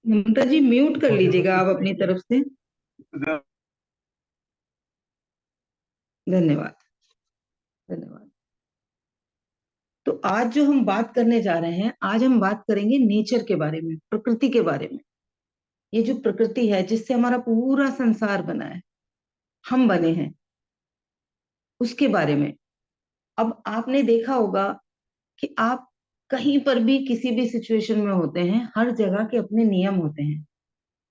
ममता जी mute कर लीजिएगा आप अपनी तरफ से। धन्यवाद। धन्यवाद। तो आज जो हम बात करने जा रहे हैं, आज हम बात करेंगे नेचर के बारे में, प्रकृति के बारे में। ये जो प्रकृति है जिससे हमारा पूरा संसार बना है, हम बने हैं, उसके बारे में। अब आपने देखा होगा कि आप कहीं पर भी किसी भी सिचुएशन में होते हैं, हर जगह के अपने नियम होते हैं।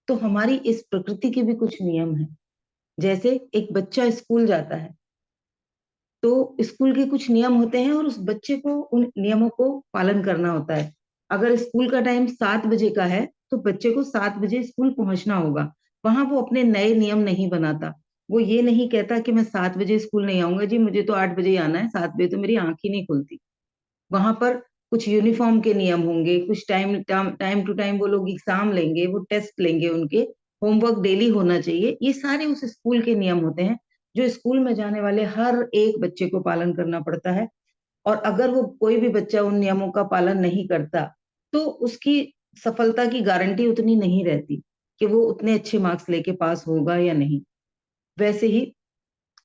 तो हमारी इस प्रकृति के भी कुछ नियम हैं। जैसे एक बच्चा स्कूल जाता है तो स्कूल के कुछ नियम होते हैं और उस बच्चे को उन नियमों को पालन करना होता है। अगर स्कूल का टाइम 7 बजे का है तो बच्चे को 7 बजे स्कूल पहुंचना होगा। वहां वो अपने नए नियम नहीं बनाता। वो ये नहीं कहता कि मैं 7 बजे स्कूल नहीं आऊंगा जी, मुझे तो 8 बजे ही आना है, 7 बजे तो मेरी आंख ही नहीं खुलती। वहां पर कुछ यूनिफॉर्म के नियम होंगे, कुछ टाइम टाइम टू टाइम वो लोग एग्जाम लेंगे, वो टेस्ट लेंगे, उनके होमवर्क डेली होना चाहिए। ये सारे उस स्कूल के नियम होते हैं जो स्कूल में जाने वाले हर एक बच्चे को पालन करना पड़ता है। और अगर वो कोई भी बच्चा उन नियमों का पालन नहीं करता तो उसकी सफलता की गारंटी उतनी नहीं रहती कि वो उतने अच्छे मार्क्स लेके पास होगा या नहीं। वैसे ही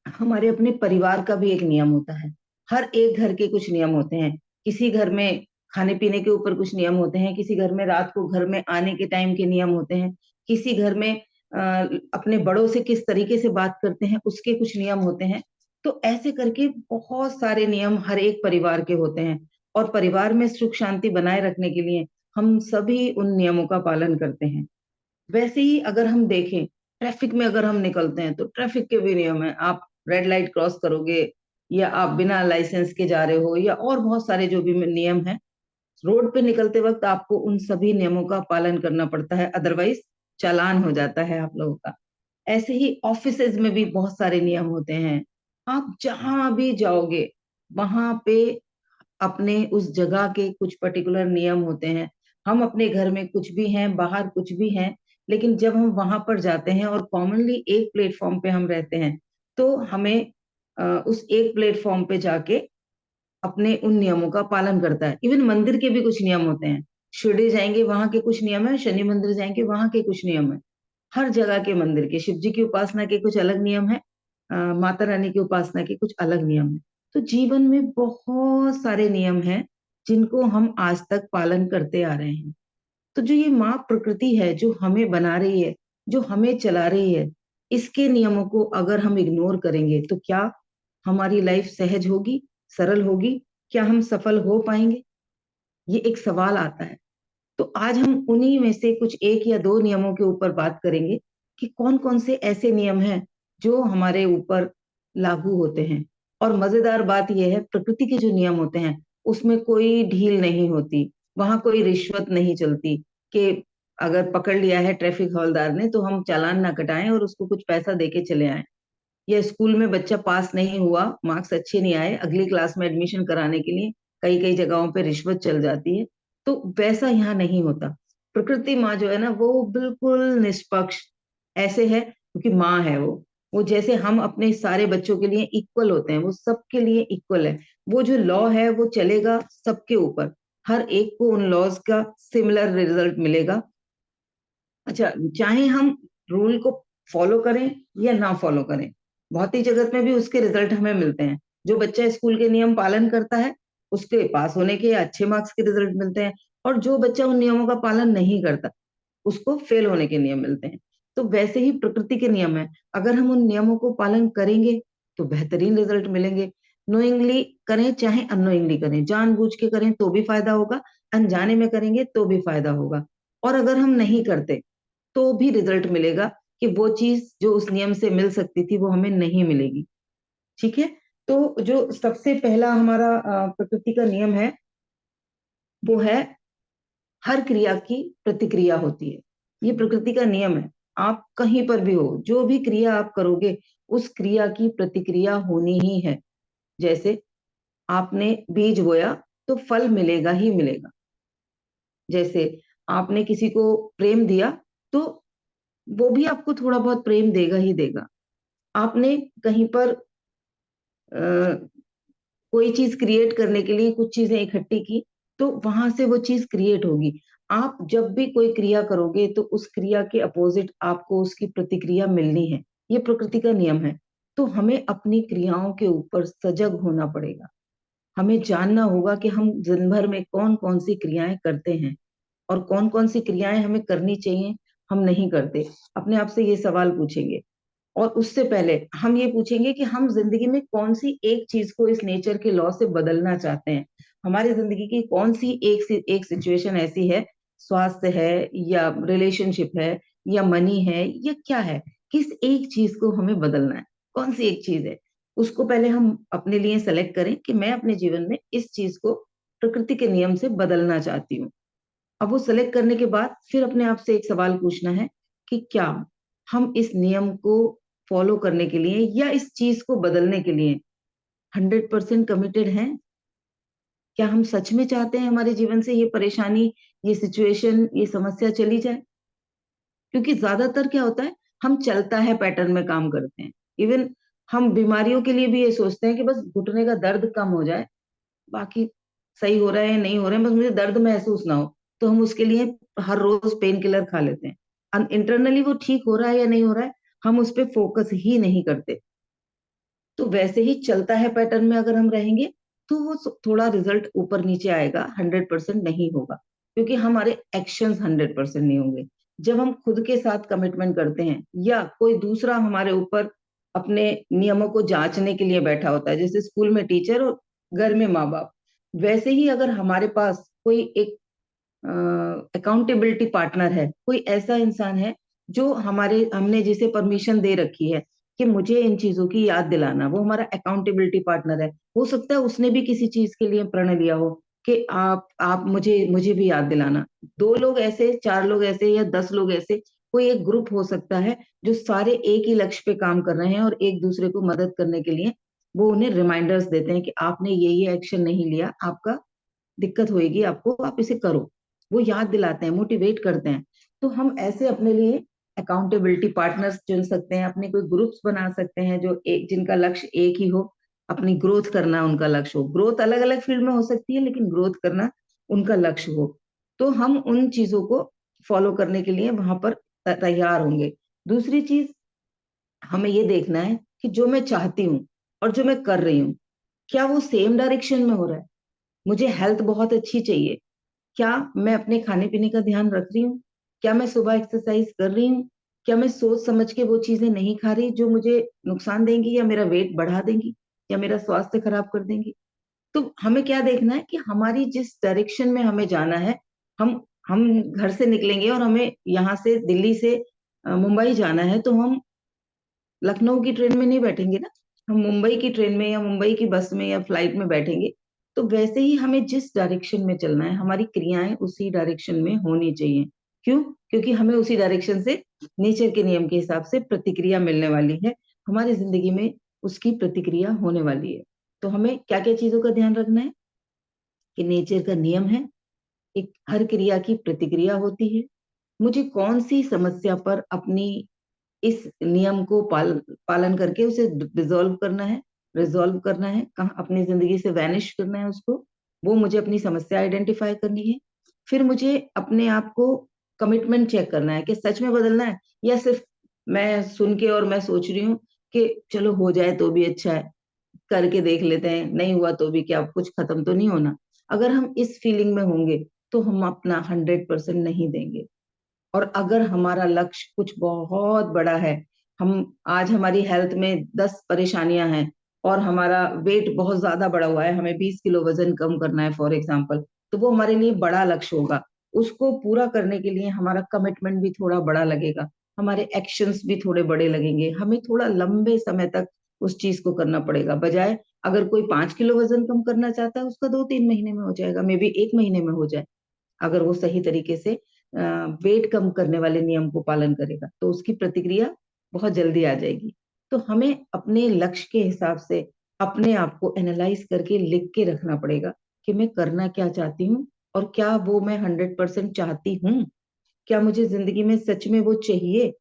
हमारे अपने परिवार का भी एक नियम होता है। हर एक घर के कुछ नियम होते हैं। किसी घर में खाने पीने के ऊपर कुछ नियम होते हैं, किसी घर में रात को घर में आने के टाइम के नियम होते हैं, किसी घर में अपने बड़ों से किस तरीके से बात करते हैं उसके कुछ नियम होते हैं। तो ऐसे करके बहुत सारे नियम हर एक परिवार के होते हैं। और परिवार में सुख शांति बनाए रखने के लिए हम सभी उन नियमों का पालन करते हैं। वैसे ही अगर हम देखें, ट्रैफिक में अगर हम निकलते हैं तो ट्रैफिक के भी नियम है। आप रेड लाइट क्रॉस करोगे या आप बिना लाइसेंस के जा रहे हो या और बहुत सारे जो भी नियम हैं, रोड पे निकलते वक्त आपको उन सभी नियमों का पालन करना पड़ता है, अदरवाइज चालान हो जाता है आप लोगों का। ऐसे ही ऑफिसेज में भी बहुत सारे नियम होते हैं। आप जहां भी जाओगे वहां पे अपने उस जगह के कुछ पर्टिकुलर नियम होते हैं। हम अपने घर में कुछ भी हैं, बाहर कुछ भी हैं, लेकिन जब हम वहां पर जाते हैं और कॉमनली एक प्लेटफॉर्म पे हम रहते हैं तो हमें उस एक प्लेटफॉर्म पे जाके अपने उन नियमों का पालन करता है। इवन मंदिर के भी कुछ नियम होते हैं। शिरडी जाएंगे वहां के कुछ नियम है, शनि मंदिर जाएंगे वहां के कुछ नियम है। हर जगह के मंदिर के, शिव जी की उपासना के कुछ अलग नियम है, माता रानी की उपासना के कुछ अलग नियम है। तो जीवन में बहुत सारे नियम हैं जिनको हम आज तक पालन करते आ रहे हैं। तो जो ये माँ प्रकृति है जो हमें बना रही है, जो हमें चला रही है, इसके नियमों को अगर हम इग्नोर करेंगे तो क्या हमारी लाइफ सहज होगी, सरल होगी? क्या हम सफल हो पाएंगे? ये एक सवाल आता है। तो आज हम उन्हीं में से कुछ एक या दो नियमों के ऊपर बात करेंगे कि कौन कौन से ऐसे नियम हैं जो हमारे ऊपर लागू होते हैं। और मजेदार बात यह है, प्रकृति के जो नियम होते हैं उसमें कोई ढील नहीं होती, वहां कोई रिश्वत नहीं चलती कि अगर पकड़ लिया है ट्रैफिक हवलदार ने तो हम चालान ना कटाएं और उसको कुछ पैसा दे के चले आए। या स्कूल में बच्चा पास नहीं हुआ, मार्क्स अच्छे नहीं आए, अगली क्लास में एडमिशन कराने के लिए कई कई जगहों पे रिश्वत चल जाती है। तो वैसा यहाँ नहीं होता। प्रकृति माँ जो है ना वो बिल्कुल निष्पक्ष ऐसे है क्योंकि माँ है वो जैसे हम अपने सारे बच्चों के लिए इक्वल होते हैं, वो सबके लिए इक्वल है। वो जो लॉ है वो चलेगा सबके ऊपर, हर एक को उन लॉज का सिमिलर रिजल्ट मिलेगा। अच्छा, चाहे हम रूल को फॉलो करें या ना फॉलो करें, भौतिक जगत में भी उसके रिजल्ट हमें मिलते हैं। जो बच्चा स्कूल के नियम पालन करता है उसके पास होने के अच्छे मार्क्स के रिजल्ट मिलते हैं, और जो बच्चा उन नियमों का पालन नहीं करता उसको फेल होने के नियम मिलते हैं। तो वैसे ही प्रकृति के नियम है, अगर हम उन नियमों को पालन करेंगे तो बेहतरीन रिजल्ट मिलेंगे। नोइंगली करें चाहे अननोइंगली करें, जानबूझ के करें तो भी फायदा होगा, अनजाने में करेंगे तो भी फायदा होगा। और अगर हम नहीं करते तो भी रिजल्ट मिलेगा कि वो चीज जो उस नियम से मिल सकती थी वो हमें नहीं मिलेगी। ठीक है। तो जो सबसे पहला हमारा प्रकृति का नियम है वो है हर क्रिया की प्रतिक्रिया होती है। ये प्रकृति का नियम है। आप कहीं पर भी हो, जो भी क्रिया आप करोगे उस क्रिया की प्रतिक्रिया होनी ही है। जैसे आपने बीज बोया तो फल मिलेगा ही मिलेगा। जैसे आपने किसी को प्रेम दिया तो वो भी आपको थोड़ा बहुत प्रेम देगा ही देगा। आपने कहीं पर कोई चीज क्रिएट करने के लिए कुछ चीजें इकट्ठी की तो वहां से वो चीज क्रिएट होगी। आप जब भी कोई क्रिया करोगे तो उस क्रिया के अपोजिट आपको उसकी प्रतिक्रिया मिलनी है, ये प्रकृति का नियम है। तो हमें अपनी क्रियाओं के ऊपर सजग होना पड़ेगा। हमें जानना होगा कि हम दिन भर में कौन कौन सी क्रियाएं करते हैं और कौन कौन सी क्रियाएं हमें करनी चाहिए, हम नहीं करते। अपने आप से ये सवाल पूछेंगे। और उससे पहले हम ये पूछेंगे कि हम जिंदगी में कौन सी एक चीज को इस नेचर के लॉ से बदलना चाहते हैं। हमारी जिंदगी की कौन सी एक सिचुएशन ऐसी है, स्वास्थ्य है या रिलेशनशिप है या मनी है या क्या है, किस एक चीज को हमें बदलना है, कौन सी एक चीज है। उसको पहले हम अपने लिए सेलेक्ट करें कि मैं अपने जीवन में इस चीज को प्रकृति के नियम से बदलना चाहती हूँ। अब वो सेलेक्ट करने के बाद फिर अपने आप से एक सवाल पूछना है कि क्या हम इस नियम को फॉलो करने के लिए या इस चीज को बदलने के लिए 100% कमिटेड हैं। क्या हम सच में चाहते हैं हमारे जीवन से ये परेशानी, ये सिचुएशन, ये समस्या चली जाए। क्योंकि ज्यादातर क्या होता है, हम चलता है पैटर्न में काम करते हैं। इवन हम बीमारियों के लिए भी ये सोचते हैं कि बस घुटने का दर्द कम हो जाए, बाकी सही हो रहा है नहीं हो रहा है, बस मुझे दर्द महसूस ना हो। तो हम उसके लिए हर रोज पेन किलर खा लेते हैं। इंटरनली वो ठीक हो रहा है या नहीं हो रहा है, हम उस पर फोकस ही नहीं करते। तो वैसे ही चलता है पैटर्न में अगर हम रहेंगे तो वो थोड़ा रिजल्ट ऊपर नीचे आएगा, 100% नहीं होगा। क्योंकि हमारे एक्शंस 100% नहीं होंगे। जब हम खुद के साथ कमिटमेंट करते हैं या कोई दूसरा हमारे ऊपर अपने नियमों को जांचने के लिए बैठा होता है, जैसे स्कूल में टीचर और घर में माँ बाप, वैसे ही अगर हमारे पास कोई एक अकाउंटेबिलिटी पार्टनर है, कोई ऐसा इंसान है जो हमने जिसे परमिशन दे रखी है कि मुझे इन चीजों की याद दिलाना, वो हमारा अकाउंटेबिलिटी पार्टनर है। हो सकता है उसने भी किसी चीज के लिए प्रण लिया हो कि आप मुझे मुझे भी याद दिलाना। 2 लोग ऐसे, 4 लोग ऐसे या 10 लोग ऐसे, कोई एक ग्रुप हो सकता है जो सारे एक ही लक्ष्य पे काम कर रहे हैं और एक दूसरे को मदद करने के लिए वो उन्हें रिमाइंडर्स देते हैं कि आपने ये एक्शन नहीं लिया, आपका दिक्कत होएगी आपको, आप इसे करो। वो याद दिलाते हैं, मोटिवेट करते हैं। तो हम ऐसे अपने लिए अकाउंटेबिलिटी पार्टनर्स चुन सकते हैं, अपने कोई ग्रुप्स बना सकते हैं जो एक, जिनका लक्ष्य एक ही हो, अपनी ग्रोथ करना उनका लक्ष्य हो। ग्रोथ अलग अलग फील्ड में हो सकती है लेकिन ग्रोथ करना उनका लक्ष्य हो। तो हम उन चीजों को फॉलो करने के लिए वहां पर तैयार होंगे। दूसरी चीज, हमें ये देखना है कि जो मैं चाहती हूँ और जो मैं कर रही हूँ, क्या वो सेम डायरेक्शन में हो रहा है। मुझे हेल्थ बहुत अच्छी चाहिए, क्या मैं अपने खाने पीने का ध्यान रख रही हूँ, क्या मैं सुबह एक्सरसाइज कर रही हूँ, क्या मैं सोच समझ के वो चीजें नहीं खा रही जो मुझे नुकसान देंगी या मेरा वेट बढ़ा देंगी या मेरा स्वास्थ्य खराब कर देंगी। तो हमें क्या देखना है कि हमारी जिस डायरेक्शन में हमें जाना है, हम घर से निकलेंगे और हमें यहाँ से दिल्ली से मुंबई जाना है, तो हम लखनऊ की ट्रेन में नहीं बैठेंगे ना, हम मुंबई की ट्रेन में या मुंबई की बस में या फ्लाइट में बैठेंगे। तो वैसे ही हमें जिस डायरेक्शन में चलना है, हमारी क्रियाएं उसी डायरेक्शन में होनी चाहिए। क्यों? क्योंकि हमें उसी डायरेक्शन से नेचर के नियम के हिसाब से प्रतिक्रिया मिलने वाली है, हमारी जिंदगी में उसकी प्रतिक्रिया होने वाली है। तो हमें क्या क्या चीजों का ध्यान रखना है कि नेचर का नियम है, एक हर क्रिया की प्रतिक्रिया होती है। मुझे कौन सी समस्या पर अपनी इस नियम को पालन करके उसे डिसॉल्व करना है, रिजॉल्व करना है, कहाँ अपनी जिंदगी से वैनिश करना है उसको, वो मुझे अपनी समस्या आइडेंटिफाई करनी है। फिर मुझे अपने आप को कमिटमेंट चेक करना है कि सच में बदलना है या सिर्फ मैं सुन के और मैं सोच रही हूँ कि चलो हो जाए तो भी अच्छा है, करके देख लेते हैं, नहीं हुआ तो भी क्या, कुछ खत्म तो नहीं होना। अगर हम इस फीलिंग में होंगे तो हम अपना 100% नहीं देंगे। और अगर हमारा लक्ष्य कुछ बहुत बड़ा है, हम आज हमारी हेल्थ में 10 परेशानियां हैं और हमारा वेट बहुत ज्यादा बढ़ा हुआ है, हमें 20 किलो वजन कम करना है फॉर एग्जाम्पल, तो वो हमारे लिए बड़ा लक्ष्य होगा। उसको पूरा करने के लिए हमारा कमिटमेंट भी थोड़ा बड़ा लगेगा, हमारे एक्शंस भी थोड़े बड़े लगेंगे, हमें थोड़ा लंबे समय तक उस चीज को करना पड़ेगा। बजाय अगर कोई 5 किलो वजन कम करना चाहता है, उसका 2-3 महीने में हो जाएगा, मे बी 1 महीने में हो जाए। अगर वो सही तरीके से वेट कम करने वाले नियम को पालन करेगा तो उसकी प्रतिक्रिया बहुत जल्दी आ जाएगी। तो हमें अपने लक्ष्य के हिसाब से अपने आप को एनालाइज करके लिख के रखना पड़ेगा कि मैं करना क्या चाहती हूँ और क्या वो मैं 100% चाहती हूँ। क्या मुझे जिंदगी में सच में वो चाहिए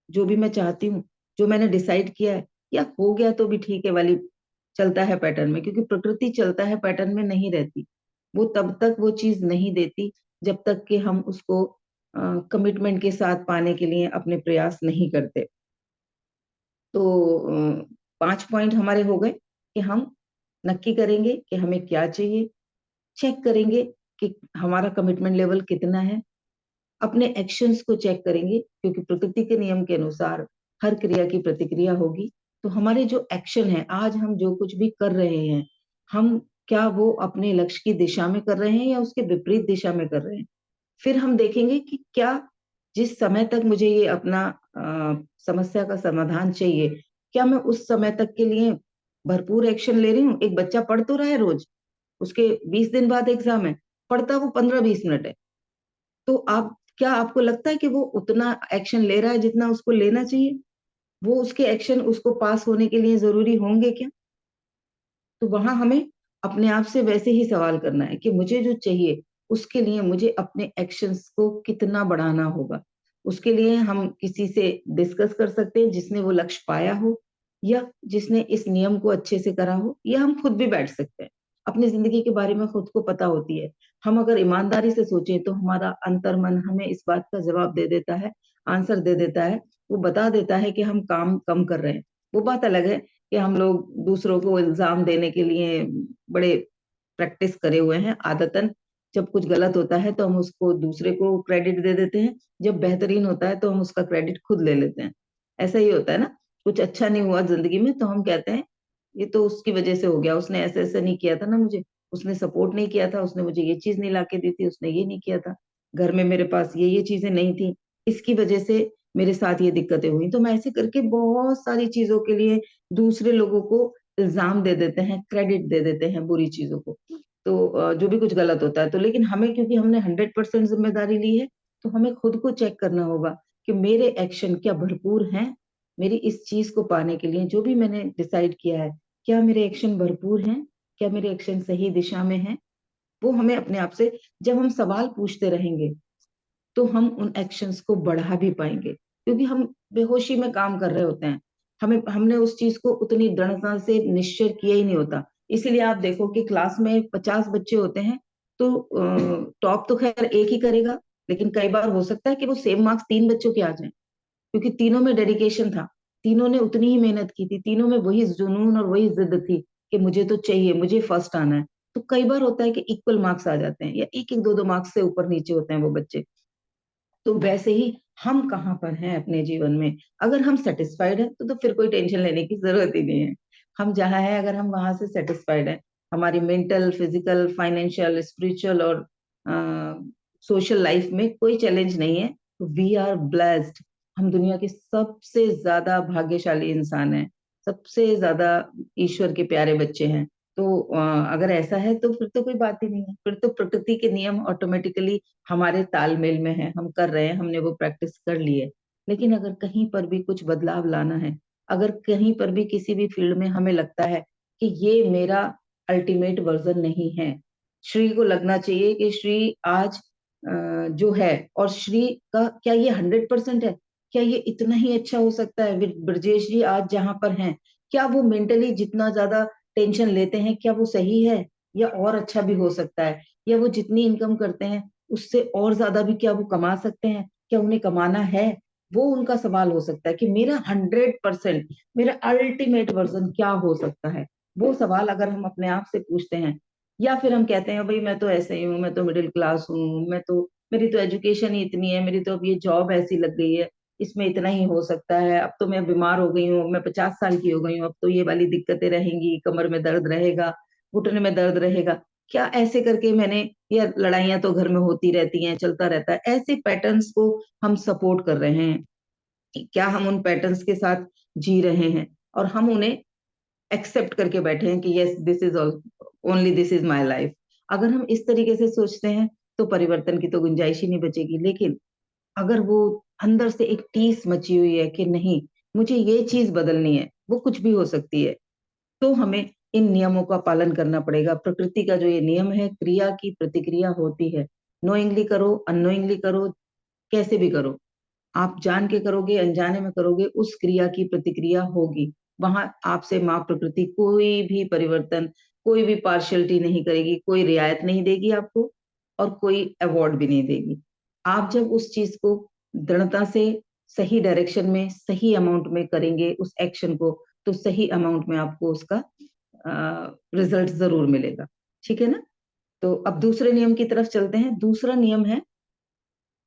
जो भी मैं चाहती हूँ, जो मैंने डिसाइड किया है, या हो गया तो भी ठीक है वाली चलता है पैटर्न में। क्योंकि प्रकृति चलता है पैटर्न में नहीं रहती, वो तब तक वो चीज नहीं देती जब तक कि हम उसको कमिटमेंट के साथ पाने के लिए अपने प्रयास नहीं करते। तो 5 पॉइंट हमारे हो गए कि हम नक्की करेंगे कि हमें क्या चाहिए, चेक करेंगे कि हमारा कमिटमेंट लेवल कितना है, अपने एक्शंस को चेक करेंगे क्योंकि प्रकृति के नियम के अनुसार हर क्रिया की प्रतिक्रिया होगी। तो हमारे जो एक्शन है, आज हम जो कुछ भी कर रहे हैं, हम क्या वो अपने लक्ष्य की दिशा में कर रहे हैं या उसके विपरीत दिशा में कर रहे हैं। फिर हम देखेंगे कि क्या जिस समय तक मुझे ये अपना समस्या का समाधान चाहिए, क्या मैं उस समय तक के लिए भरपूर एक्शन ले रही हूँ। एक बच्चा पढ़ तो रहा है रोज, उसके 20 दिन बाद एग्जाम है, पढ़ता वो 15-20 मिनट है। तो आप क्या आपको लगता है कि वो उतना एक्शन ले रहा है जितना उसको लेना चाहिए? वो उसके एक्शन उसको पास होने के लिए जरूरी होंगे क्या? तो वहां हमें अपने आप से वैसे ही सवाल करना है कि मुझे जो चाहिए उसके लिए मुझे अपने एक्शंस को कितना बढ़ाना होगा। उसके लिए हम किसी से डिस्कस कर सकते हैं जिसने वो लक्ष्य पाया हो या जिसने इस नियम को अच्छे से करा हो, या हम खुद भी बैठ सकते हैं। अपनी जिंदगी के बारे में खुद को पता होती है। हम अगर ईमानदारी से सोचें तो हमारा अंतर्मन हमें इस बात का जवाब दे देता है, आंसर दे देता है। वो बता देता है कि हम काम कम कर रहे हैं। वो बात अलग है कि हम लोग दूसरों को इल्जाम देने के लिए बड़े प्रैक्टिस करे हुए हैं आदतन। जब कुछ गलत होता है तो हम उसको दूसरे को क्रेडिट दे देते हैं, जब बेहतरीन होता है तो हम उसका क्रेडिट खुद ले लेते हैं। ऐसा ही होता है ना, कुछ अच्छा नहीं हुआ जिंदगी में तो हम कहते हैं ये तो उसकी वजह से हो गया, उसने ऐसे ऐसे नहीं किया था ना मुझे, उसने सपोर्ट नहीं किया था, उसने मुझे ये चीज नहीं ला के दी थी, उसने ये नहीं किया था, घर में मेरे पास ये चीजें नहीं थी, इसकी वजह से मेरे साथ ये दिक्कतें हुई। तो मैं ऐसे करके बहुत सारी चीजों के लिए दूसरे लोगों को इल्जाम दे देते हैं, क्रेडिट दे देते हैं बुरी चीजों को। तो जो भी कुछ गलत होता है तो, लेकिन हमें क्योंकि हमने 100% जिम्मेदारी ली है, तो हमें खुद को चेक करना होगा कि मेरे एक्शन क्या भरपूर हैं मेरी इस चीज को पाने के लिए। जो भी मैंने डिसाइड किया है, क्या मेरे एक्शन भरपूर हैं, क्या मेरे एक्शन सही दिशा में हैं। वो हमें अपने आप से जब हम सवाल पूछते रहेंगे तो हम उन एक्शंस को बढ़ा भी पाएंगे, क्योंकि हम बेहोशी में काम कर रहे होते हैं। हमें हमने उस चीज को उतनी दृढ़ता से निश्चय किया ही नहीं होता। इसीलिए आप देखो कि क्लास में 50 बच्चे होते हैं तो टॉप तो खैर एक ही करेगा, लेकिन कई बार हो सकता है कि वो सेम मार्क्स 3 बच्चों के आ जाएं, क्योंकि तीनों में डेडिकेशन था, तीनों ने उतनी ही मेहनत की थी, तीनों में वही जुनून और वही जिद थी कि मुझे तो चाहिए, मुझे फर्स्ट आना है। तो कई बार होता है कि इक्वल मार्क्स आ जाते हैं या एक एक दो दो मार्क्स से ऊपर नीचे होते हैं वो बच्चे। तो वैसे ही हम कहाँ पर हैं अपने जीवन में। अगर हम सेटिस्फाइड है तो फिर कोई टेंशन लेने की जरूरत ही नहीं है। हम जहाँ है अगर हम वहां से सेटिस्फाइड है, हमारी मेंटल, फिजिकल, फाइनेंशियल, स्पिरिचुअल और सोशल लाइफ में कोई चैलेंज नहीं है, तो वी आर ब्लेस्ड। हम दुनिया के सबसे ज्यादा भाग्यशाली इंसान हैं, सबसे ज्यादा ईश्वर के प्यारे बच्चे हैं। तो अगर ऐसा है तो फिर तो कोई बात ही नहीं है, फिर तो प्रकृति के नियम ऑटोमेटिकली हमारे तालमेल में है, हम कर रहे हैं, हमने वो प्रैक्टिस कर ली है। लेकिन अगर कहीं पर भी कुछ बदलाव लाना है, अगर कहीं पर भी किसी भी फील्ड में हमें लगता है कि ये मेरा अल्टीमेट वर्जन नहीं है, श्री को लगना चाहिए कि श्री आज जो है, और श्री का क्या ये 100% है, क्या ये इतना ही अच्छा हो सकता है। ब्रजेश जी आज जहां पर हैं, क्या वो मेंटली जितना ज्यादा टेंशन लेते हैं क्या वो सही है, या और अच्छा भी हो सकता है, या वो जितनी इनकम करते हैं उससे और ज्यादा भी क्या वो कमा सकते हैं, क्या उन्हें कमाना है। वो उनका सवाल हो सकता है कि मेरा 100%, मेरा अल्टीमेट वर्जन क्या हो सकता है। वो सवाल अगर हम अपने आप से पूछते हैं, या फिर हम कहते हैं भाई मैं तो ऐसे ही हूँ, मैं तो मिडिल क्लास हूँ, मैं तो, मेरी तो एजुकेशन ही इतनी है, मेरी तो अब ये जॉब ऐसी लग गई है, इसमें इतना ही हो सकता है, अब तो मैं बीमार हो गई हूँ, मैं 50 साल की हो गई हूँ, अब तो ये वाली दिक्कतें रहेंगी, कमर में दर्द रहेगा, घुटने में दर्द रहेगा। क्या ऐसे करके मैंने, या लड़ाइयां तो घर में होती रहती हैं, चलता रहता है, ऐसे पैटर्न्स को हम सपोर्ट कर रहे हैं? क्या हम उन पैटर्न्स के साथ जी रहे हैं और हम उन्हें एक्सेप्ट करके बैठे हैं कि yes this is all, only this is my life? अगर हम इस तरीके से सोचते हैं तो परिवर्तन की तो गुंजाइश ही नहीं बचेगी। लेकिन अगर वो अंदर से एक टीस मची हुई है कि नहीं, मुझे ये चीज बदलनी है, वो कुछ भी हो सकती है, तो हमें इन नियमों का पालन करना पड़ेगा। प्रकृति का जो ये नियम है, क्रिया की प्रतिक्रिया होती है, नोइंगली करो, अननोइंगली करो, कैसे भी करो, आप जान के करोगे अनजाने में करोगे, उस क्रिया की प्रतिक्रिया होगी। वहां आपसे माँ प्रकृति कोई भी परिवर्तन कोई भी पार्शियलिटी नहीं करेगी, कोई रियायत नहीं देगी आपको और कोई अवार्ड भी नहीं देगी। आप जब उस चीज को दृढ़ता से सही डायरेक्शन में सही अमाउंट में करेंगे उस एक्शन को, तो सही अमाउंट में आपको उसका रिजल्ट जरूर मिलेगा। ठीक है ना? तो अब दूसरे नियम की तरफ चलते हैं। दूसरा नियम है,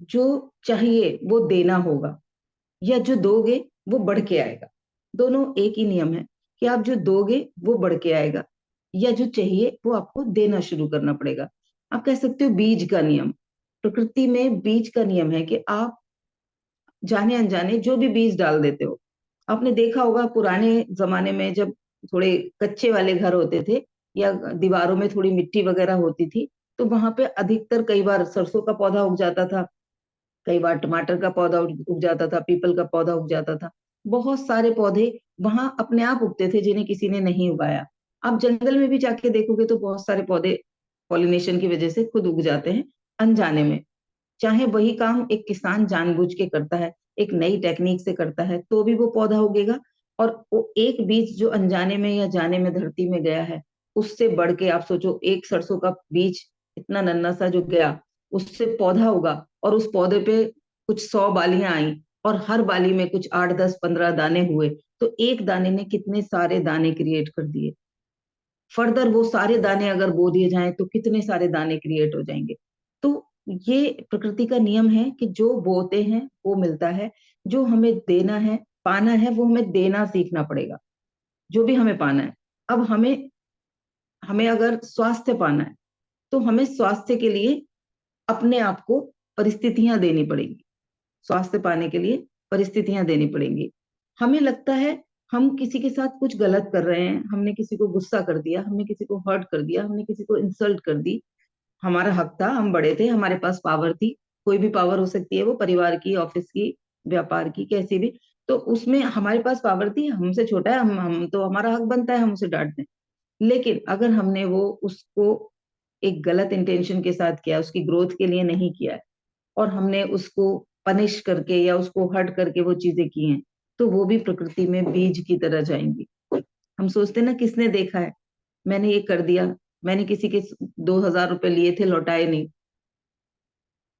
जो चाहिए वो देना होगा, या जो दोगे वो बढ़ के आएगा। दोनों एक ही नियम है कि आप जो दोगे वो बढ़ के आएगा, या जो चाहिए वो आपको देना शुरू करना पड़ेगा। आप कह सकते हो बीज का नियम। प्रकृति में बीज का नियम है कि आप जाने अनजाने जो भी बीज डाल देते हो। आपने देखा होगा पुराने जमाने में जब थोड़े कच्चे वाले घर होते थे या दीवारों में थोड़ी मिट्टी वगैरह होती थी, तो वहां पे अधिकतर कई बार सरसों का पौधा उग जाता था, कई बार टमाटर का पौधा उग जाता था, पीपल का पौधा उग जाता था। बहुत सारे पौधे वहां अपने आप उगते थे जिन्हें किसी ने नहीं उगाया। आप जंगल में भी जाके देखोगे तो बहुत सारे पौधे पॉलिनेशन की वजह से खुद उग जाते हैं अनजाने में। चाहे वही काम एक किसान जानबूझ के करता है, एक नई टेक्निक से करता है, तो भी वो पौधा उगेगा। और वो एक बीज जो अनजाने में या जाने में धरती में गया है, उससे बढ़ के आप सोचो, एक सरसों का बीज इतना नन्ना सा जो गया, उससे पौधा उगा और उस पौधे पे कुछ 100 बालियां आई और हर बाली में कुछ 8, 10, 15 दाने हुए। तो एक दाने ने कितने सारे दाने क्रिएट कर दिए। फर्दर वो सारे दाने अगर बो दिए जाएं तो कितने सारे दाने क्रिएट हो जाएंगे। तो ये प्रकृति का नियम है कि जो बोते हैं वो मिलता है, जो हमें देना है, पाना है, वो हमें देना सीखना पड़ेगा। जो भी हमें पाना है। अब हमें हमें अगर स्वास्थ्य पाना है, तो हमें स्वास्थ्य के लिए अपने आप को परिस्थितियां देनी पड़ेंगी। स्वास्थ्य पाने के लिए परिस्थितियां देनी पड़ेंगी। हमें लगता है हम किसी के साथ कुछ गलत कर रहे हैं, हमने किसी को गुस्सा कर दिया, हमने किसी को हर्ट कर दिया, हमने किसी को इंसल्ट कर दी। हमारा हक था, हम बड़े थे, हमारे पास पावर थी। कोई भी पावर हो सकती है, वो परिवार की, ऑफिस की, व्यापार की, कैसी भी। तो उसमें हमारे पास पावर थी, हमसे छोटा है, हम तो हमारा हक बनता है हम उसे डांट दें। लेकिन अगर हमने वो उसको एक गलत इंटेंशन के साथ किया, उसकी ग्रोथ के लिए नहीं किया है, और हमने उसको पनिश करके या उसको हर्ट करके वो चीजें की हैं, तो वो भी प्रकृति में बीज की तरह जाएंगी। हम सोचते ना, किसने देखा है, मैंने ये कर दिया, मैंने किसी के 2,000 रुपए लिए थे, लौटाए नहीं,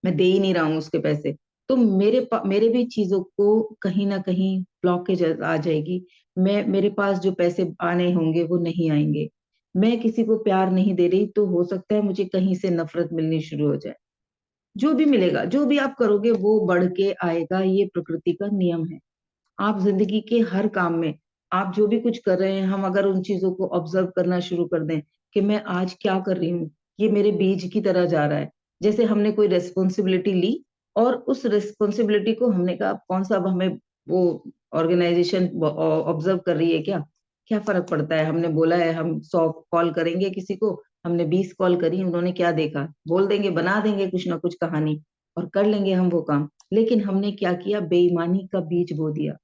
मैं दे ही नहीं रहा हूँ उसके पैसे, तो मेरे भी चीजों को कहीं ना कहीं ब्लॉकेज आ जाएगी। मेरे पास जो पैसे आने होंगे वो नहीं आएंगे। मैं किसी को प्यार नहीं दे रही, तो हो सकता है मुझे कहीं से नफरत मिलनी शुरू हो जाए। जो भी मिलेगा, जो भी आप करोगे वो बढ़ के आएगा, ये प्रकृति का नियम है। आप जिंदगी के हर काम में, आप जो भी कुछ कर रहे हैं, हम अगर उन चीजों को ऑब्जर्व करना शुरू कर दें कि मैं आज क्या कर रही हूँ, ये मेरे बीज की तरह जा रहा है। जैसे हमने कोई रेस्पॉन्सिबिलिटी ली और उस रेस्पॉन्सिबिलिटी को हमने कहा, कौन सा अब हमें वो ऑर्गेनाइजेशन ऑब्जर्व कर रही है क्या, क्या फर्क पड़ता है। हमने बोला है हम 100 कॉल करेंगे किसी को, हमने 20 कॉल करी, उन्होंने क्या देखा, बोल देंगे, बना देंगे कुछ ना कुछ कहानी और कर लेंगे हम वो काम। लेकिन हमने क्या किया, बेईमानी का बीज बो दिया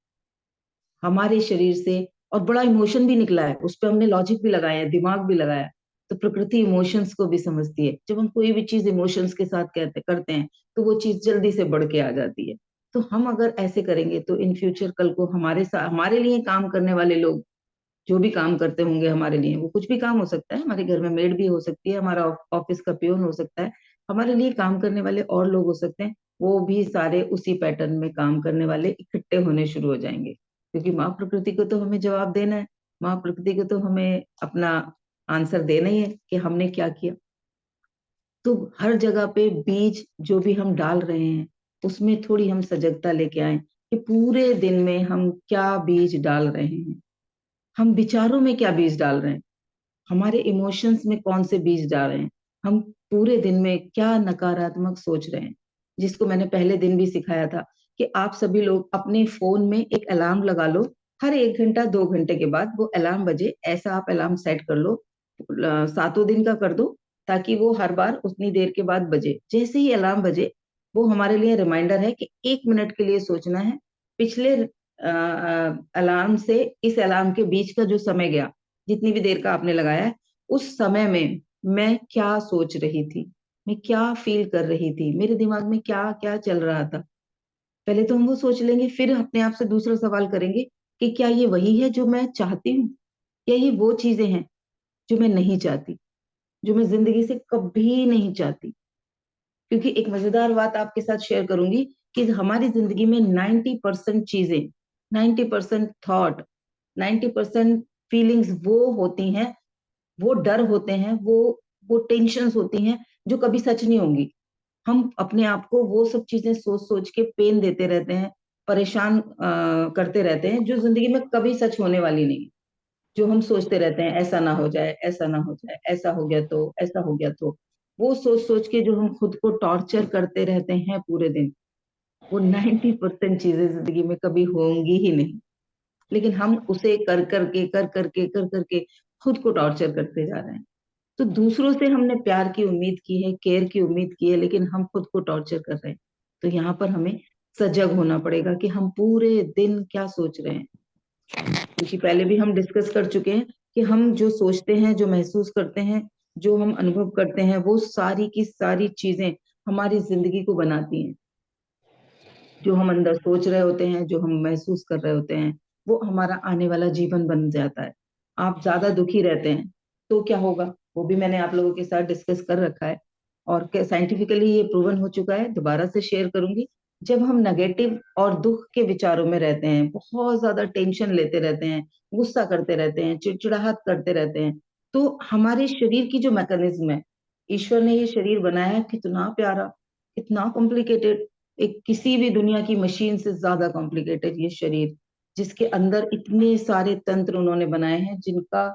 हमारे शरीर से। और बड़ा इमोशन भी निकला है, उस पर हमने लॉजिक भी लगाया है, दिमाग भी लगाया। तो प्रकृति इमोशंस को भी समझती है। जब हम कोई भी चीज इमोशंस के साथ कहते करते हैं, तो वो चीज जल्दी से बढ़ के आ जाती है। तो हम अगर ऐसे करेंगे तो इन फ्यूचर कल को हमारे साथ, हमारे लिए काम करने वाले लोग, जो भी काम करते होंगे हमारे लिए, वो कुछ भी काम हो सकता है, हमारे घर में मेड भी हो सकती है, हमारा ऑफिस का पियोन हो सकता है, हमारे लिए काम करने वाले और लोग हो सकते हैं, वो भी सारे उसी पैटर्न में काम करने वाले इकट्ठे होने शुरू हो जाएंगे। क्योंकि माँ प्रकृति को तो हमें जवाब देना है, माँ प्रकृति को तो हमें अपना आंसर देना ही है कि हमने क्या किया। तो हर जगह पे बीज जो भी हम डाल रहे हैं, उसमें थोड़ी हम सजगता लेके आए कि पूरे दिन में हम क्या बीज डाल रहे हैं। हम विचारों में क्या बीज डाल रहे हैं, हमारे इमोशंस में कौन से बीज डाल रहे हैं, हम पूरे दिन में क्या नकारात्मक सोच रहे हैं। जिसको मैंने पहले दिन भी सिखाया था कि आप सभी लोग अपने फोन में एक अलार्म लगा लो, हर 1 घंटा 2 घंटे के बाद वो अलार्म बजे, ऐसा आप अलार्म सेट कर लो, 7 दिन का कर दो, ताकि वो हर बार उतनी देर के बाद बजे। जैसे ही अलार्म बजे, वो हमारे लिए रिमाइंडर है कि 1 मिनट के लिए सोचना है, पिछले अलार्म से इस अलार्म के बीच का जो समय गया, जितनी भी देर का आपने लगाया है, उस समय में मैं क्या सोच रही थी, मैं क्या फील कर रही थी, मेरे दिमाग में क्या क्या चल रहा था। पहले तो हम वो सोच लेंगे, फिर अपने आप से दूसरा सवाल करेंगे कि क्या ये वही है जो मैं चाहती हूँ, या ये वो चीजें हैं। जो मैं नहीं चाहती, जो मैं जिंदगी से कभी नहीं चाहती। क्योंकि एक मजेदार बात आपके साथ शेयर करूंगी कि हमारी जिंदगी में 90% चीजें, 90% थॉट, 90% फीलिंग्स वो होती हैं, वो डर होते हैं, वो टेंशन्स होती हैं जो कभी सच नहीं होंगी। हम अपने आप को वो सब चीजें सोच सोच के पेन देते रहते हैं, परेशान करते रहते हैं, जो जिंदगी में कभी सच होने वाली नहीं। जो हम सोचते रहते हैं ऐसा ना हो जाए, ऐसा ना हो जाए, ऐसा हो गया तो, ऐसा हो गया तो, वो सोच सोच के जो हम खुद को टॉर्चर करते रहते हैं पूरे दिन, वो 90% चीजें जिंदगी में कभी होंगी ही नहीं। लेकिन हम उसे कर करके खुद को टॉर्चर करते जा रहे हैं। तो दूसरों से हमने प्यार की उम्मीद की है, केयर की उम्मीद की है, लेकिन हम खुद को टॉर्चर कर रहे हैं। तो यहाँ पर हमें सजग होना पड़ेगा कि हम पूरे दिन क्या सोच रहे हैं। क्योंकि पहले भी हम डिस्कस कर चुके हैं कि हम जो सोचते हैं, जो महसूस करते हैं, जो हम अनुभव करते हैं, वो सारी की सारी चीजें हमारी जिंदगी को बनाती हैं। जो हम अंदर सोच रहे होते हैं, जो हम महसूस कर रहे होते हैं, वो हमारा आने वाला जीवन बन जाता है। आप ज्यादा दुखी रहते हैं तो क्या होगा, वो भी मैंने आप लोगों के साथ डिस्कस कर रखा है और साइंटिफिकली ये प्रूवन हो चुका है, दोबारा से शेयर करूंगी। जब हम नेगेटिव और दुख के विचारों में रहते हैं, बहुत ज्यादा टेंशन लेते रहते हैं, गुस्सा करते रहते हैं, चिड़चिड़ाहट करते रहते हैं, तो हमारे शरीर की जो मैकेनिज्म है, ईश्वर ने ये शरीर बनाया है कितना प्यारा, कितना कॉम्प्लिकेटेड, एक किसी भी दुनिया की मशीन से ज्यादा कॉम्प्लिकेटेड ये शरीर, जिसके अंदर इतने सारे तंत्र उन्होंने बनाए हैं, जिनका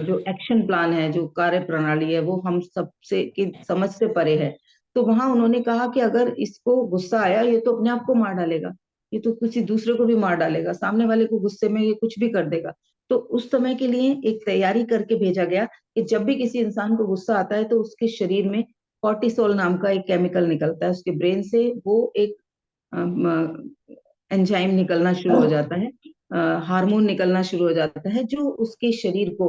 जो एक्शन प्लान है, जो कार्य प्रणाली है, वो हम सबसे की समझ से परे है। तो वहां उन्होंने कहा कि अगर इसको गुस्सा आया, ये तो अपने आप को मार डालेगा, ये तो किसी दूसरे को भी मार डालेगा, सामने वाले को गुस्से में ये कुछ भी कर देगा। तो उस समय के लिए एक तैयारी करके भेजा गया कि जब भी किसी इंसान को गुस्सा आता है तो उसके शरीर में कॉर्टिसोल नाम का एक केमिकल निकलता है, उसके ब्रेन से वो एक एंजाइम निकलना शुरू हो जाता है, हार्मोन निकलना शुरू हो जाता है, जो उसके शरीर को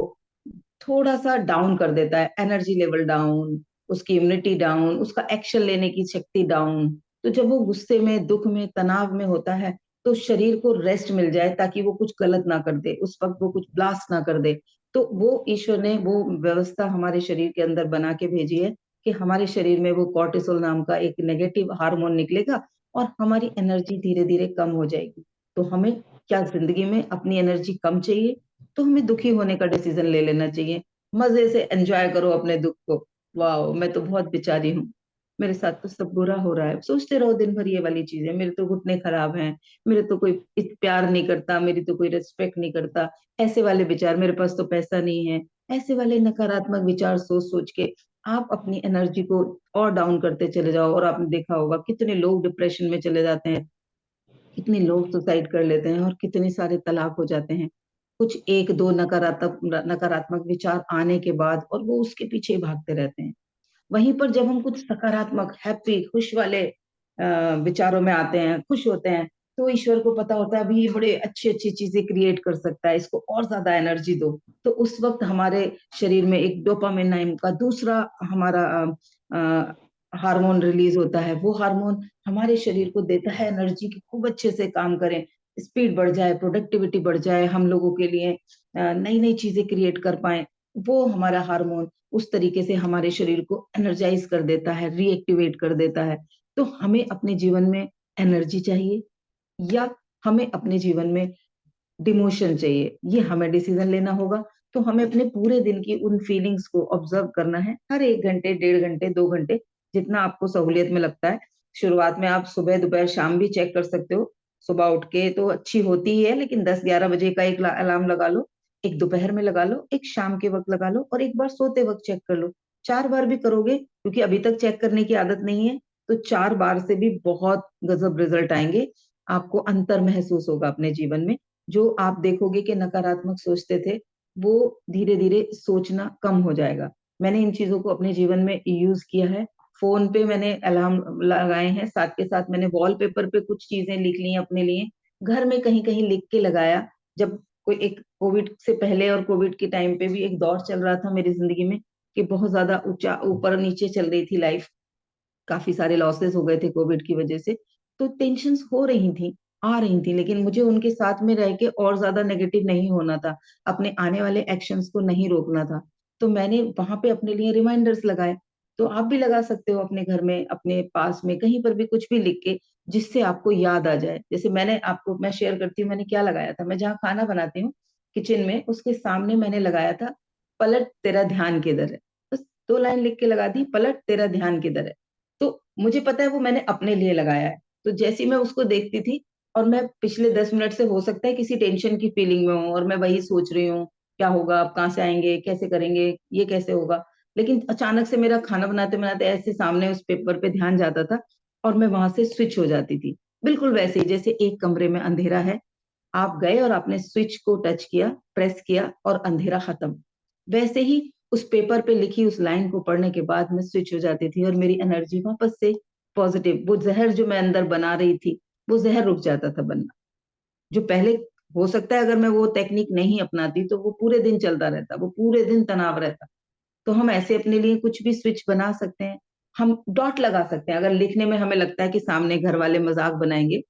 थोड़ा सा डाउन कर देता है, एनर्जी लेवल डाउन, उसकी इम्यूनिटी डाउन, उसका एक्शन लेने की शक्ति डाउन। तो जब वो गुस्से में, दुख में, तनाव में होता है, तो शरीर को रेस्ट मिल जाए ताकि वो कुछ गलत ना कर दे, उस वक्त वो कुछ ब्लास्ट ना कर दे। तो वो ईश्वर ने वो व्यवस्था हमारे शरीर के अंदर बना के भेजी है कि हमारे शरीर में वो कॉर्टिसोल नाम का एक नेगेटिव हार्मोन निकलेगा और हमारी एनर्जी धीरे धीरे कम हो जाएगी। तो हमें क्या जिंदगी में अपनी एनर्जी कम चाहिए, तो हमें दुखी होने का डिसीजन ले लेना चाहिए। मजे से एंजॉय करो अपने दुख को। वाह, मैं तो बहुत बेचारी हूँ, मेरे साथ तो सब बुरा हो रहा है, सोचते रहो दिन भर ये वाली चीजें, मेरे तो घुटने खराब हैं, मेरे तो कोई प्यार नहीं करता, मेरी तो कोई रिस्पेक्ट नहीं करता, ऐसे वाले विचार, मेरे पास तो पैसा नहीं है, ऐसे वाले नकारात्मक विचार सोच सोच के आप अपनी एनर्जी को और डाउन करते चले जाओ। और आपने देखा होगा कितने लोग डिप्रेशन में चले जाते हैं, कितने लोग सुसाइड कर लेते हैं और कितने सारे तलाक हो जाते हैं, कुछ एक दो नकारात्मक नकारात्मक विचार आने के बाद, और वो उसके पीछे ही भागते रहते हैं। वहीं पर जब हम कुछ सकारात्मक, हैप्पी, खुश वाले विचारों में आते हैं, खुश होते हैं, तो ईश्वर को पता होता है अभी ये बड़े अच्छी अच्छी चीजें क्रिएट कर सकता है, इसको और ज्यादा एनर्जी दो। तो उस वक्त हमारे शरीर में एक डोपामिन नाम का दूसरा हमारा हार्मोन रिलीज होता है। वो हार्मोन हमारे शरीर को देता है एनर्जी की खूब अच्छे से काम करें, स्पीड बढ़ जाए, प्रोडक्टिविटी बढ़ जाए, हम लोगों के लिए नई नई चीजें क्रिएट कर पाए। वो हमारा हार्मोन उस तरीके से हमारे शरीर को एनर्जाइज कर देता है, रीएक्टिवेट कर देता है। तो हमें अपने जीवन में एनर्जी चाहिए या हमें अपने जीवन में डिमोशन चाहिए, ये हमें डिसीजन लेना होगा। तो हमें अपने पूरे दिन की उन फीलिंग्स को ऑब्जर्व करना है, हर 1 घंटे, 1.5 घंटे, 2 घंटे, जितना आपको सहूलियत में लगता है। शुरुआत में आप सुबह, दोपहर, शाम भी चेक कर सकते हो। सुबह उठ के तो अच्छी होती ही है, लेकिन 10-11 बजे का एक अलार्म लगा लो, एक दोपहर में लगा लो, एक शाम के वक्त लगा लो, और एक बार सोते वक्त चेक कर लो। 4 बार भी करोगे, क्योंकि अभी तक चेक करने की आदत नहीं है, तो 4 बार से भी बहुत गजब रिजल्ट आएंगे। आपको अंतर महसूस होगा अपने जीवन में। जो आप देखोगे कि नकारात्मक सोचते थे, वो धीरे धीरे सोचना कम हो जाएगा। मैंने इन चीजों को अपने जीवन में यूज किया है। फोन पे मैंने अलार्म लगाए हैं, साथ के साथ मैंने वॉलपेपर पे कुछ चीजें लिख ली हैं अपने लिए, घर में कहीं कहीं लिख के लगाया। जब कोई एक कोविड से पहले और कोविड के टाइम पे भी एक दौर चल रहा था मेरी जिंदगी में कि बहुत ज्यादा ऊंचा ऊपर नीचे चल रही थी लाइफ, काफी सारे लॉसेस हो गए थे कोविड की वजह से, तो टेंशन्स हो रही थी। आ रही थी, लेकिन मुझे उनके साथ में रह के और ज्यादा नेगेटिव नहीं होना था, अपने आने वाले एक्शंस को नहीं रोकना था। तो मैंने वहां पे अपने लिए रिमाइंडर्स लगाए। तो आप भी लगा सकते हो अपने घर में, अपने पास में कहीं पर भी कुछ भी लिख के, जिससे आपको याद आ जाए। जैसे मैं शेयर करती हूँ मैंने क्या लगाया था। मैं जहाँ खाना बनाती हूँ किचन में, उसके सामने मैंने लगाया था, पलट तेरा ध्यान किधर है। बस 2 लाइन लिख के लगा दी, पलट तेरा ध्यान किधर है। तो मुझे पता है वो मैंने अपने लिए लगाया है। तो जैसे ही मैं उसको देखती थी, और मैं पिछले 10 मिनट से हो सकता है किसी टेंशन की फीलिंग में हूँ, और मैं वही सोच रही हूँ क्या होगा, अब कहाँ से आएंगे, कैसे करेंगे, ये कैसे होगा। लेकिन अचानक से मेरा खाना बनाते बनाते ऐसे सामने उस पेपर पे ध्यान जाता था, और मैं वहां से स्विच हो जाती थी। बिल्कुल वैसे ही जैसे एक कमरे में अंधेरा है, आप गए और आपने स्विच को टच किया, प्रेस किया, और अंधेरा खत्म। वैसे ही उस पेपर पे लिखी उस लाइन को पढ़ने के बाद मैं स्विच हो जाती थी, और मेरी एनर्जी वापस से पॉजिटिव, वो जहर जो मैं अंदर बना रही थी, वो जहर रुक जाता था बनना। जो पहले, हो सकता है अगर मैं वो टेक्निक नहीं अपनाती तो वो पूरे दिन चलता रहता, वो पूरे दिन तनाव रहता। तो हम ऐसे अपने लिए कुछ भी स्विच बना सकते हैं। हम डॉट लगा सकते हैं, अगर लिखने में हमें लगता है कि सामने घर वाले मजाक बनाएंगे,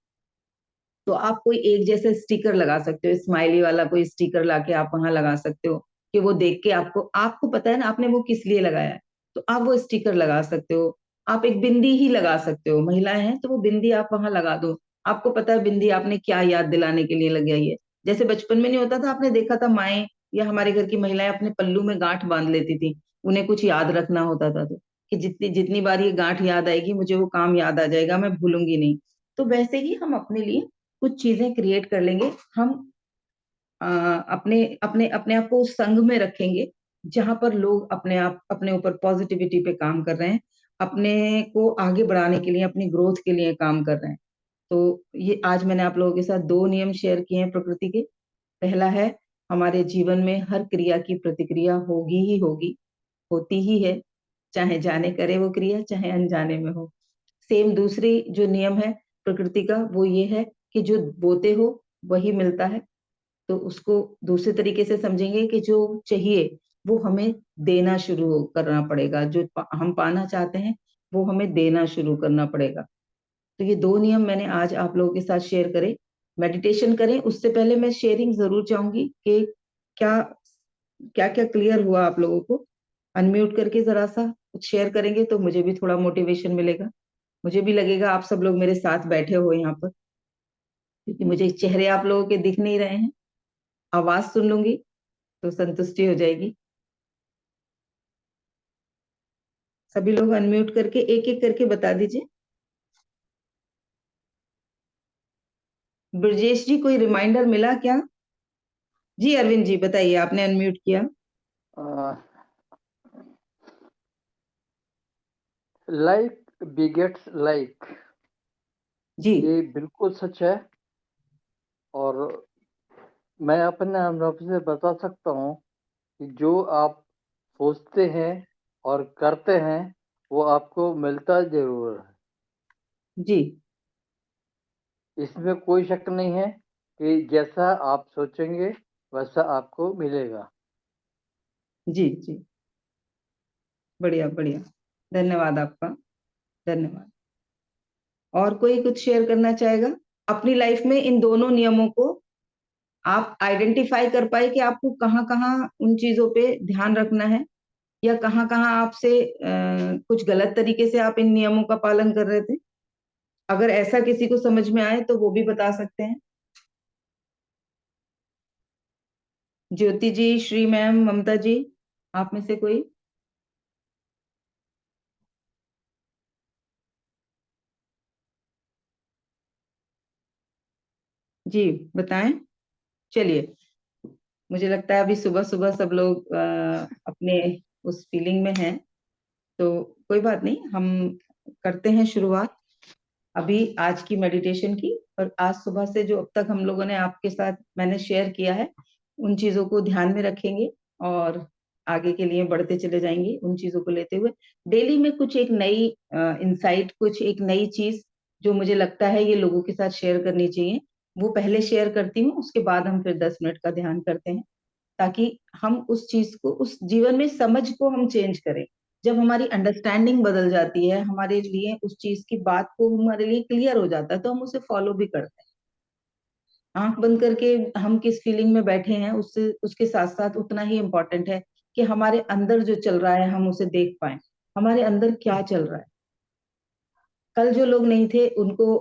तो आप कोई एक जैसे स्टिकर लगा सकते हो, स्माइली वाला कोई स्टिकर लाके आप वहां लगा सकते हो, कि वो देख के आपको आपको पता है ना आपने वो किस लिए लगाया है। तो आप वो स्टिकर लगा सकते हो। आप एक बिंदी ही लगा सकते हो, महिलाएं हैं तो वो बिंदी आप वहां लगा दो। आपको पता है बिंदी आपने क्या याद दिलाने के लिए लगाई है। जैसे बचपन में नहीं होता था, आपने देखा था माएं या हमारे घर की महिलाएं अपने पल्लू में गांठ बांध लेती थी, उन्हें कुछ याद रखना होता था, तो कि जितनी जितनी बार ये गांठ याद आएगी मुझे वो काम याद आ जाएगा, मैं भूलूंगी नहीं। तो वैसे ही हम अपने लिए कुछ चीजें क्रिएट कर लेंगे। हम अपने अपने अपने आप को उस संघ में रखेंगे जहां पर लोग अपने आप अपने ऊपर पॉजिटिविटी पे काम कर रहे हैं, अपने को आगे बढ़ाने के लिए, अपनी ग्रोथ के लिए काम कर रहे हैं। तो ये आज मैंने आप लोगों के साथ 2 नियम शेयर किए हैं प्रकृति के। पहला है, हमारे जीवन में हर क्रिया की प्रतिक्रिया होगी ही होगी, होती ही है, चाहे जाने करे वो क्रिया, चाहे अनजाने में हो। सेम दूसरी जो नियम है प्रकृति का, वो ये है कि जो बोते हो वही मिलता है। तो उसको दूसरे तरीके से समझेंगे कि जो चाहिए वो हमें देना शुरू करना पड़ेगा, जो हम पाना चाहते हैं वो हमें देना शुरू करना पड़ेगा। तो ये 2 नियम मैंने आज आप लोगों के साथ शेयर करे। मेडिटेशन करें उससे पहले मैं शेयरिंग जरूर चाहूंगी कि क्या क्या क्या क्लियर हुआ आप लोगों को। अनम्यूट करके जरा सा कुछ शेयर करेंगे तो मुझे भी थोड़ा मोटिवेशन मिलेगा। मुझे भी लगेगा आप सब लोग मेरे साथ बैठे हो यहाँ पर, क्योंकि मुझे चेहरे आप लोगों के दिख नहीं रहे हैं। आवाज सुन लूंगी तो संतुष्टि हो जाएगी। सभी लोग अनम्यूट करके एक एक करके बता दीजिए। ब्रजेश जी, कोई रिमाइंडर मिला क्या? जी अरविंद जी बताइए, आपने अनम्यूट किया। लाइक बिगेट्स लाइक, जी ये बिल्कुल सच है। और मैं अपने अनुभव से बता सकता हूँ कि जो आप सोचते हैं और करते हैं वो आपको मिलता जरूर है। जी इसमें कोई शक नहीं है कि जैसा आप सोचेंगे वैसा आपको मिलेगा। जी जी, बढ़िया बढ़िया, धन्यवाद आपका, धन्यवाद। और कोई कुछ शेयर करना चाहेगा अपनी लाइफ में इन दोनों नियमों को? आप आइडेंटिफाई कर पाए कि आपको कहाँ कहाँ उन चीजों पे ध्यान रखना है, या कहाँ कहाँ आपसे कुछ गलत तरीके से आप इन नियमों का पालन कर रहे थे? अगर ऐसा किसी को समझ में आए तो वो भी बता सकते हैं। ज्योति जी, श्री मैम, ममता जी, आप में से कोई? जी बताएं। चलिए, मुझे लगता है अभी सुबह सुबह सब लोग अपने उस फीलिंग में हैं, तो कोई बात नहीं, हम करते हैं शुरुआत अभी आज की मेडिटेशन की। और आज सुबह से जो अब तक हम लोगों ने आपके साथ मैंने शेयर किया है, उन चीजों को ध्यान में रखेंगे, और आगे के लिए बढ़ते चले जाएंगे उन चीजों को लेते हुए। डेली में कुछ एक नई इंसाइट, कुछ एक नई चीज जो मुझे लगता है ये लोगों के साथ शेयर करनी चाहिए, वो पहले शेयर करती हूँ, उसके बाद हम फिर 10 मिनट का ध्यान करते हैं, ताकि हम उस चीज को, उस जीवन में समझ को हम चेंज करें। जब हमारी अंडरस्टैंडिंग बदल जाती है, हमारे लिए उस चीज की बात को हमारे लिए क्लियर हो जाता है, तो हम उसे फॉलो भी करते हैं। आंख बंद करके हम किस फीलिंग में बैठे हैं, उससे उसके साथ साथ उतना ही इम्पोर्टेंट है कि हमारे अंदर जो चल रहा है हम उसे देख पाए, हमारे अंदर क्या चल रहा है। कल जो लोग नहीं थे उनको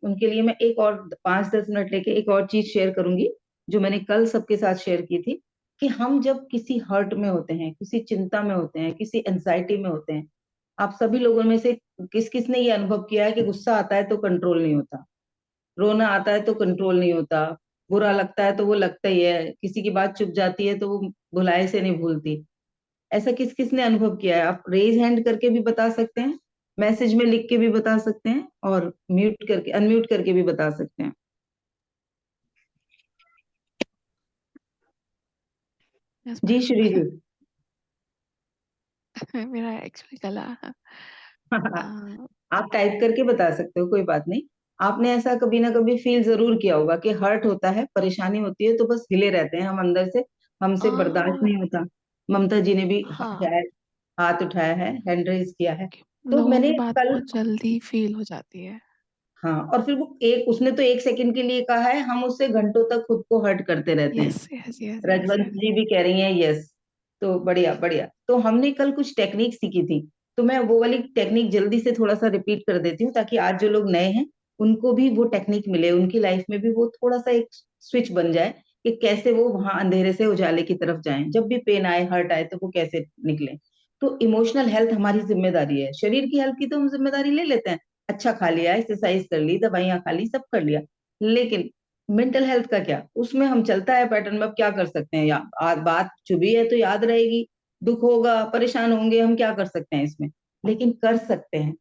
उनके लिए मैं एक और 5-10 मिनट लेके एक और चीज शेयर करूंगी, जो मैंने कल सबके साथ शेयर की थी, कि हम जब किसी हर्ट में होते हैं, किसी चिंता में होते हैं, किसी एंजाइटी में होते हैं, आप सभी लोगों में से किस किस ने ये अनुभव किया है कि गुस्सा आता है तो कंट्रोल नहीं होता, रोना आता है तो कंट्रोल नहीं होता, बुरा लगता है तो वो लगता ही है, किसी की बात चुप जाती है तो वो भुलाए से नहीं भूलती। ऐसा किस किस ने अनुभव किया है? आप रेज हैंड करके भी बता सकते हैं, मैसेज में लिख के भी बता सकते हैं, और म्यूट करके अनम्यूट करके भी बता सकते हैं। यस जी मैम। श्री जी। मेरा एक्चुअली गला अ, आप टाइप करके बता सकते हो, कोई बात नहीं। आपने ऐसा कभी ना कभी फील जरूर किया होगा कि हर्ट होता है, परेशानी होती है तो बस हिले रहते हैं हम अंदर से, हमसे बर्दाश्त अ, नहीं होता। ममता जी ने भी हाँ, शायद हाथ उठाया है, हैंड रेज किया है। कि तो लोगों मैंने की बात कल, बहुत जल्दी फ़ील हो जाती है। हाँ, और फिर वो एक उसने तो 1 सेकंड के लिए कहा है, हम उससे घंटों तक खुद को हर्ट करते रहते हैं। Yes, yes, yes, yes, Rajwant yes. जी भी कह रही हैं यस। तो बढ़िया बढ़िया, तो हमने कल कुछ टेक्निक सीखी थी, तो मैं वो वाली टेक्निक जल्दी से थोड़ा सा रिपीट कर देती हूँ, ताकि आज जो लोग नए हैं उनको भी वो टेक्निक मिले, उनकी लाइफ में भी वो थोड़ा सा एक स्विच बन जाए कि कैसे वो वहां अंधेरे से उजाले की तरफ जाएं, जब भी पेन आए, हर्ट आए तो वो कैसे निकले। तो इमोशनल हेल्थ हमारी जिम्मेदारी है, शरीर की हेल्थ की तो हम जिम्मेदारी ले लेते हैं, अच्छा खा लिया, एक्सरसाइज कर ली, दवाइयां खा ली, सब कर लिया, लेकिन मेंटल हेल्थ का क्या? उसमें हम चलता है पैटर्न में, अब क्या कर सकते हैं? बात चुभी है तो याद रहेगी, दुख होगा, परेशान होंगे, हम क्या कर सकते हैं इसमें? लेकिन कर सकते हैं,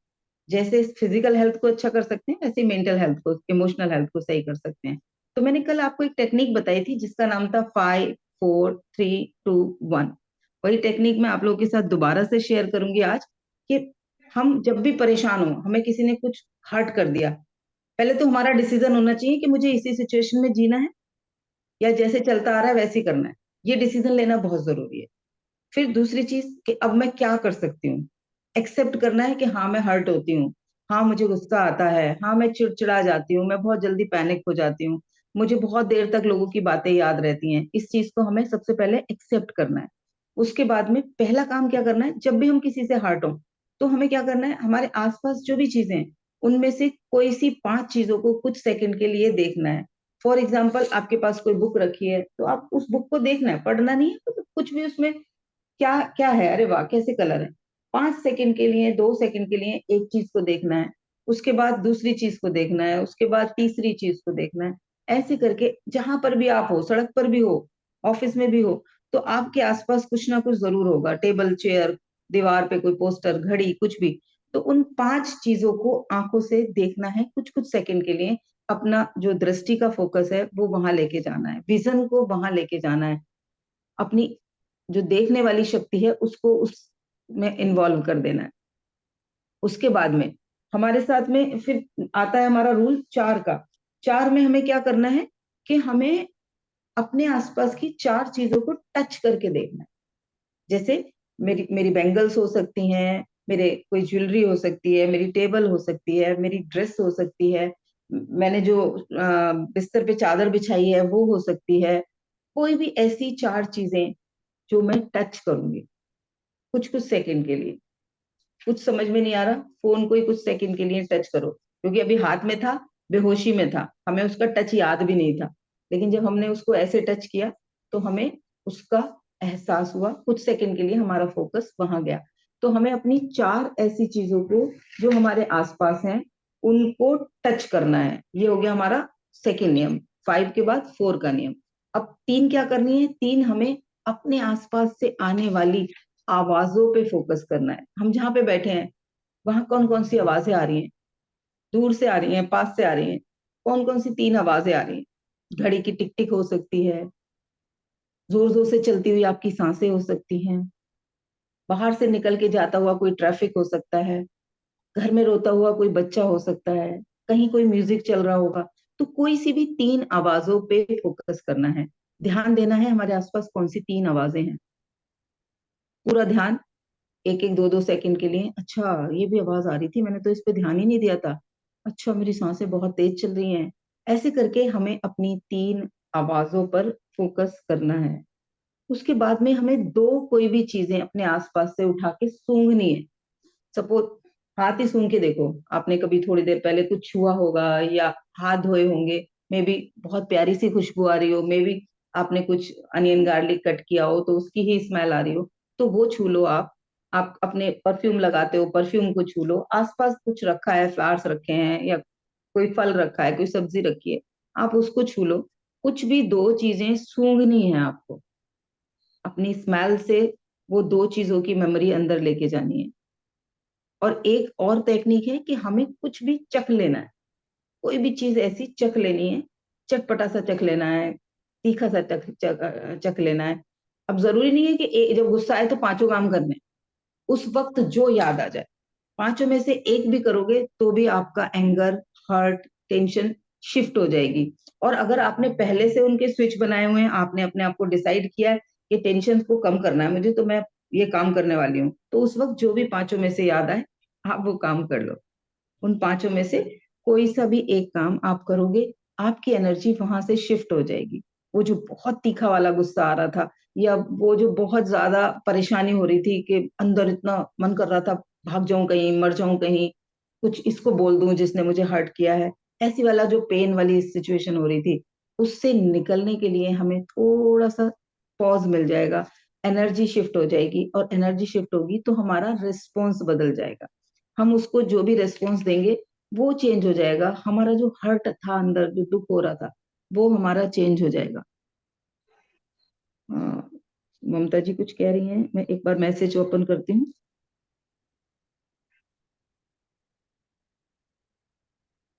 जैसे फिजिकल हेल्थ को अच्छा कर सकते हैं वैसे मेंटल हेल्थ को, इमोशनल हेल्थ को सही कर सकते हैं। तो मैंने कल आपको एक टेक्निक बताई थी जिसका नाम था 5, 4, 3, 2, 1। वही टेक्निक मैं आप लोगों के साथ दोबारा से शेयर करूंगी आज, कि हम जब भी परेशान हो, हमें किसी ने कुछ हर्ट कर दिया, पहले तो हमारा डिसीजन होना चाहिए कि मुझे इसी सिचुएशन में जीना है या जैसे चलता आ रहा है वैसे ही करना है। ये डिसीजन लेना बहुत जरूरी है। फिर दूसरी चीज कि अब मैं क्या कर सकती हूँ, एक्सेप्ट करना है कि हाँ मैं हर्ट होती हूँ, हाँ मुझे गुस्सा आता है, हाँ मैं चिड़चिड़ा जाती हूँ, मैं बहुत जल्दी पैनिक हो जाती हूँ, मुझे बहुत देर तक लोगों की बातें याद रहती हैं। इस चीज को हमें सबसे पहले एक्सेप्ट करना है। उसके बाद में पहला काम क्या करना है, जब भी हम किसी से हर्ट हो तो हमें क्या करना है, हमारे आसपास जो भी चीजें हैं उनमें से कोई सी 5 चीजों को कुछ सेकंड के लिए देखना है। फॉर एग्जाम्पल, आपके पास कोई बुक रखी है तो आप उस बुक को देखना है, पढ़ना नहीं है, तो कुछ भी उसमें क्या क्या है, अरे वाह कैसे कलर है, 5 सेकंड के लिए, 2 सेकंड के लिए एक चीज को देखना है, उसके बाद दूसरी चीज को देखना है, उसके बाद तीसरी चीज को देखना है। ऐसे करके जहां पर भी आप हो, सड़क पर भी हो, ऑफिस में भी हो, तो आपके आसपास कुछ ना कुछ जरूर होगा, टेबल, चेयर, दीवार पे कोई पोस्टर, घड़ी, कुछ भी। तो उन 5 चीजों को आंखों से देखना है कुछ कुछ सेकंड के लिए, अपना जो दृष्टि का फोकस है वो वहां लेके जाना है, विजन को वहां लेके जाना है, अपनी जो देखने वाली शक्ति है उसको उसमें इन्वॉल्व कर देना है। उसके बाद में हमारे साथ में फिर आता है हमारा रूल 4 का। 4 में हमें क्या करना है कि हमें अपने आसपास की 4 चीजों को टच करके देखना है। जैसे मेरी मेरी बैंगल्स हो सकती हैं, मेरे कोई ज्वेलरी हो सकती है, मेरी टेबल हो सकती है, मेरी ड्रेस हो सकती है, मैंने जो बिस्तर पे चादर बिछाई है वो हो सकती है। कोई भी ऐसी 4 चीजें जो मैं टच करूंगी कुछ कुछ सेकंड के लिए। कुछ समझ में नहीं आ रहा, फोन को ही कुछ सेकंड के लिए टच करो, क्योंकि अभी हाथ में था, बेहोशी में था, हमें उसका टच याद भी नहीं था, लेकिन जब हमने उसको ऐसे टच किया तो हमें उसका एहसास हुआ, कुछ सेकंड के लिए हमारा फोकस वहां गया। तो हमें अपनी 4 ऐसी चीजों को जो हमारे आसपास हैं उनको टच करना है। ये हो गया हमारा सेकंड नियम, 5 के बाद 4 का नियम। अब 3 क्या करनी है, 3 हमें अपने आसपास से आने वाली आवाजों पे फोकस करना है। हम जहाँ पे बैठे हैं वहां कौन कौन सी आवाजें आ रही हैं, दूर से आ रही हैं, पास से आ रही हैं, कौन कौन सी 3 आवाजें आ रही हैं? घड़ी की टिक टिक हो सकती है, जोर जोर से चलती हुई आपकी सांसें हो सकती हैं, बाहर से निकल के जाता हुआ कोई ट्रैफिक हो सकता है, घर में रोता हुआ कोई बच्चा हो सकता है, कहीं कोई म्यूजिक चल रहा होगा। तो कोई सी भी 3 आवाजों पे फोकस करना है, ध्यान देना है हमारे आसपास कौन सी 3 आवाजें हैं। पूरा ध्यान, एक एक दो दो सेकंड के लिए, अच्छा ये भी आवाज आ रही थी, मैंने तो इस पे ध्यान ही नहीं दिया था, अच्छा मेरी सांसें बहुत तेज चल रही हैं, ऐसे करके हमें अपनी 3 आवाजों पर फोकस करना है। उसके बाद में हमें 2 कोई भी चीजें अपने आसपास से उठा के सूंघनी है। सपोज हाथ ही सूंघ के देखो, आपने कभी थोड़ी देर पहले कुछ छुआ होगा या हाथ धोए होंगे, मे बी बहुत प्यारी सी खुशबू आ रही हो, मे बी आपने कुछ अनियन गार्लिक कट किया हो तो उसकी ही स्मेल आ रही हो, तो वो छू लो। आप अपने परफ्यूम लगाते हो, परफ्यूम को छू लो। आसपास कुछ रखा है, फ्लावर्स रखे हैं या कोई फल रखा है, कोई सब्जी रखी है, आप उसको छू लो। कुछ भी 2 चीजें सूंघनी है आपको, अपनी स्मेल से वो 2 चीजों की मेमोरी अंदर लेके जानी है। और एक और टेक्निक है कि हमें कुछ भी चख लेना है, कोई भी चीज ऐसी चख लेनी है, चटपटा सा चख लेना है, तीखा सा चख लेना है। अब जरूरी नहीं है कि जब गुस्सा आए तो 5 काम करने, उस वक्त जो याद आ जाए, 5 में से एक भी करोगे तो भी आपका एंगर, हर्ट, टेंशन शिफ्ट हो जाएगी। और अगर आपने पहले से उनके स्विच बनाए हुए हैं, आपने अपने आप को डिसाइड किया है कि टेंशन को कम करना है मुझे, तो मैं ये काम करने वाली हूँ, तो उस वक्त जो भी 5 में से याद आए आप वो काम कर लो। उन 5 में से कोई सा भी एक काम आप करोगे, आपकी एनर्जी वहां से शिफ्ट हो जाएगी। वो जो बहुत तीखा वाला गुस्सा आ रहा था, या वो जो बहुत ज्यादा परेशानी हो रही थी कि अंदर इतना मन कर रहा था भाग जाऊं कहीं, मर जाऊं कहीं, कुछ इसको बोल दूं जिसने मुझे हर्ट किया है, ऐसी वाला जो पेन वाली सिचुएशन हो रही थी, उससे निकलने के लिए हमें थोड़ा सा पॉज मिल जाएगा, एनर्जी शिफ्ट हो जाएगी। और एनर्जी शिफ्ट होगी तो हमारा रिस्पॉन्स बदल जाएगा, हम उसको जो भी रेस्पॉन्स देंगे वो चेंज हो जाएगा। हमारा जो हर्ट था अंदर, जो दुख हो रहा था, वो हमारा चेंज हो जाएगा। ममता जी कुछ कह रही हैं, मैं एक बार मैसेज ओपन करती हूँ।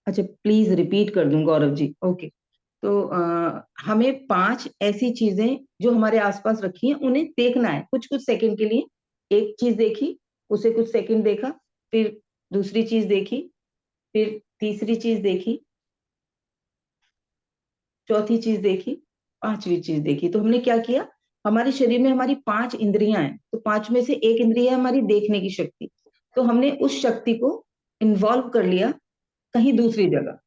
अच्छा, प्लीज रिपीट कर दूं गौरव जी, ओके। तो हमें 5 ऐसी चीजें जो हमारे आसपास रखी हैं उन्हें देखना है कुछ कुछ सेकंड के लिए। एक चीज देखी, उसे कुछ सेकंड देखा, फिर दूसरी चीज देखी, फिर तीसरी चीज देखी, चौथी चीज देखी, 5वीं चीज देखी। तो हमने क्या किया, हमारे शरीर में हमारी 5 इंद्रियां हैं, तो 5 में से एक इंद्रिय है हमारी देखने की शक्ति। तो हमने उस शक्ति को इन्वॉल्व कर लिया कहीं दूसरी जगह।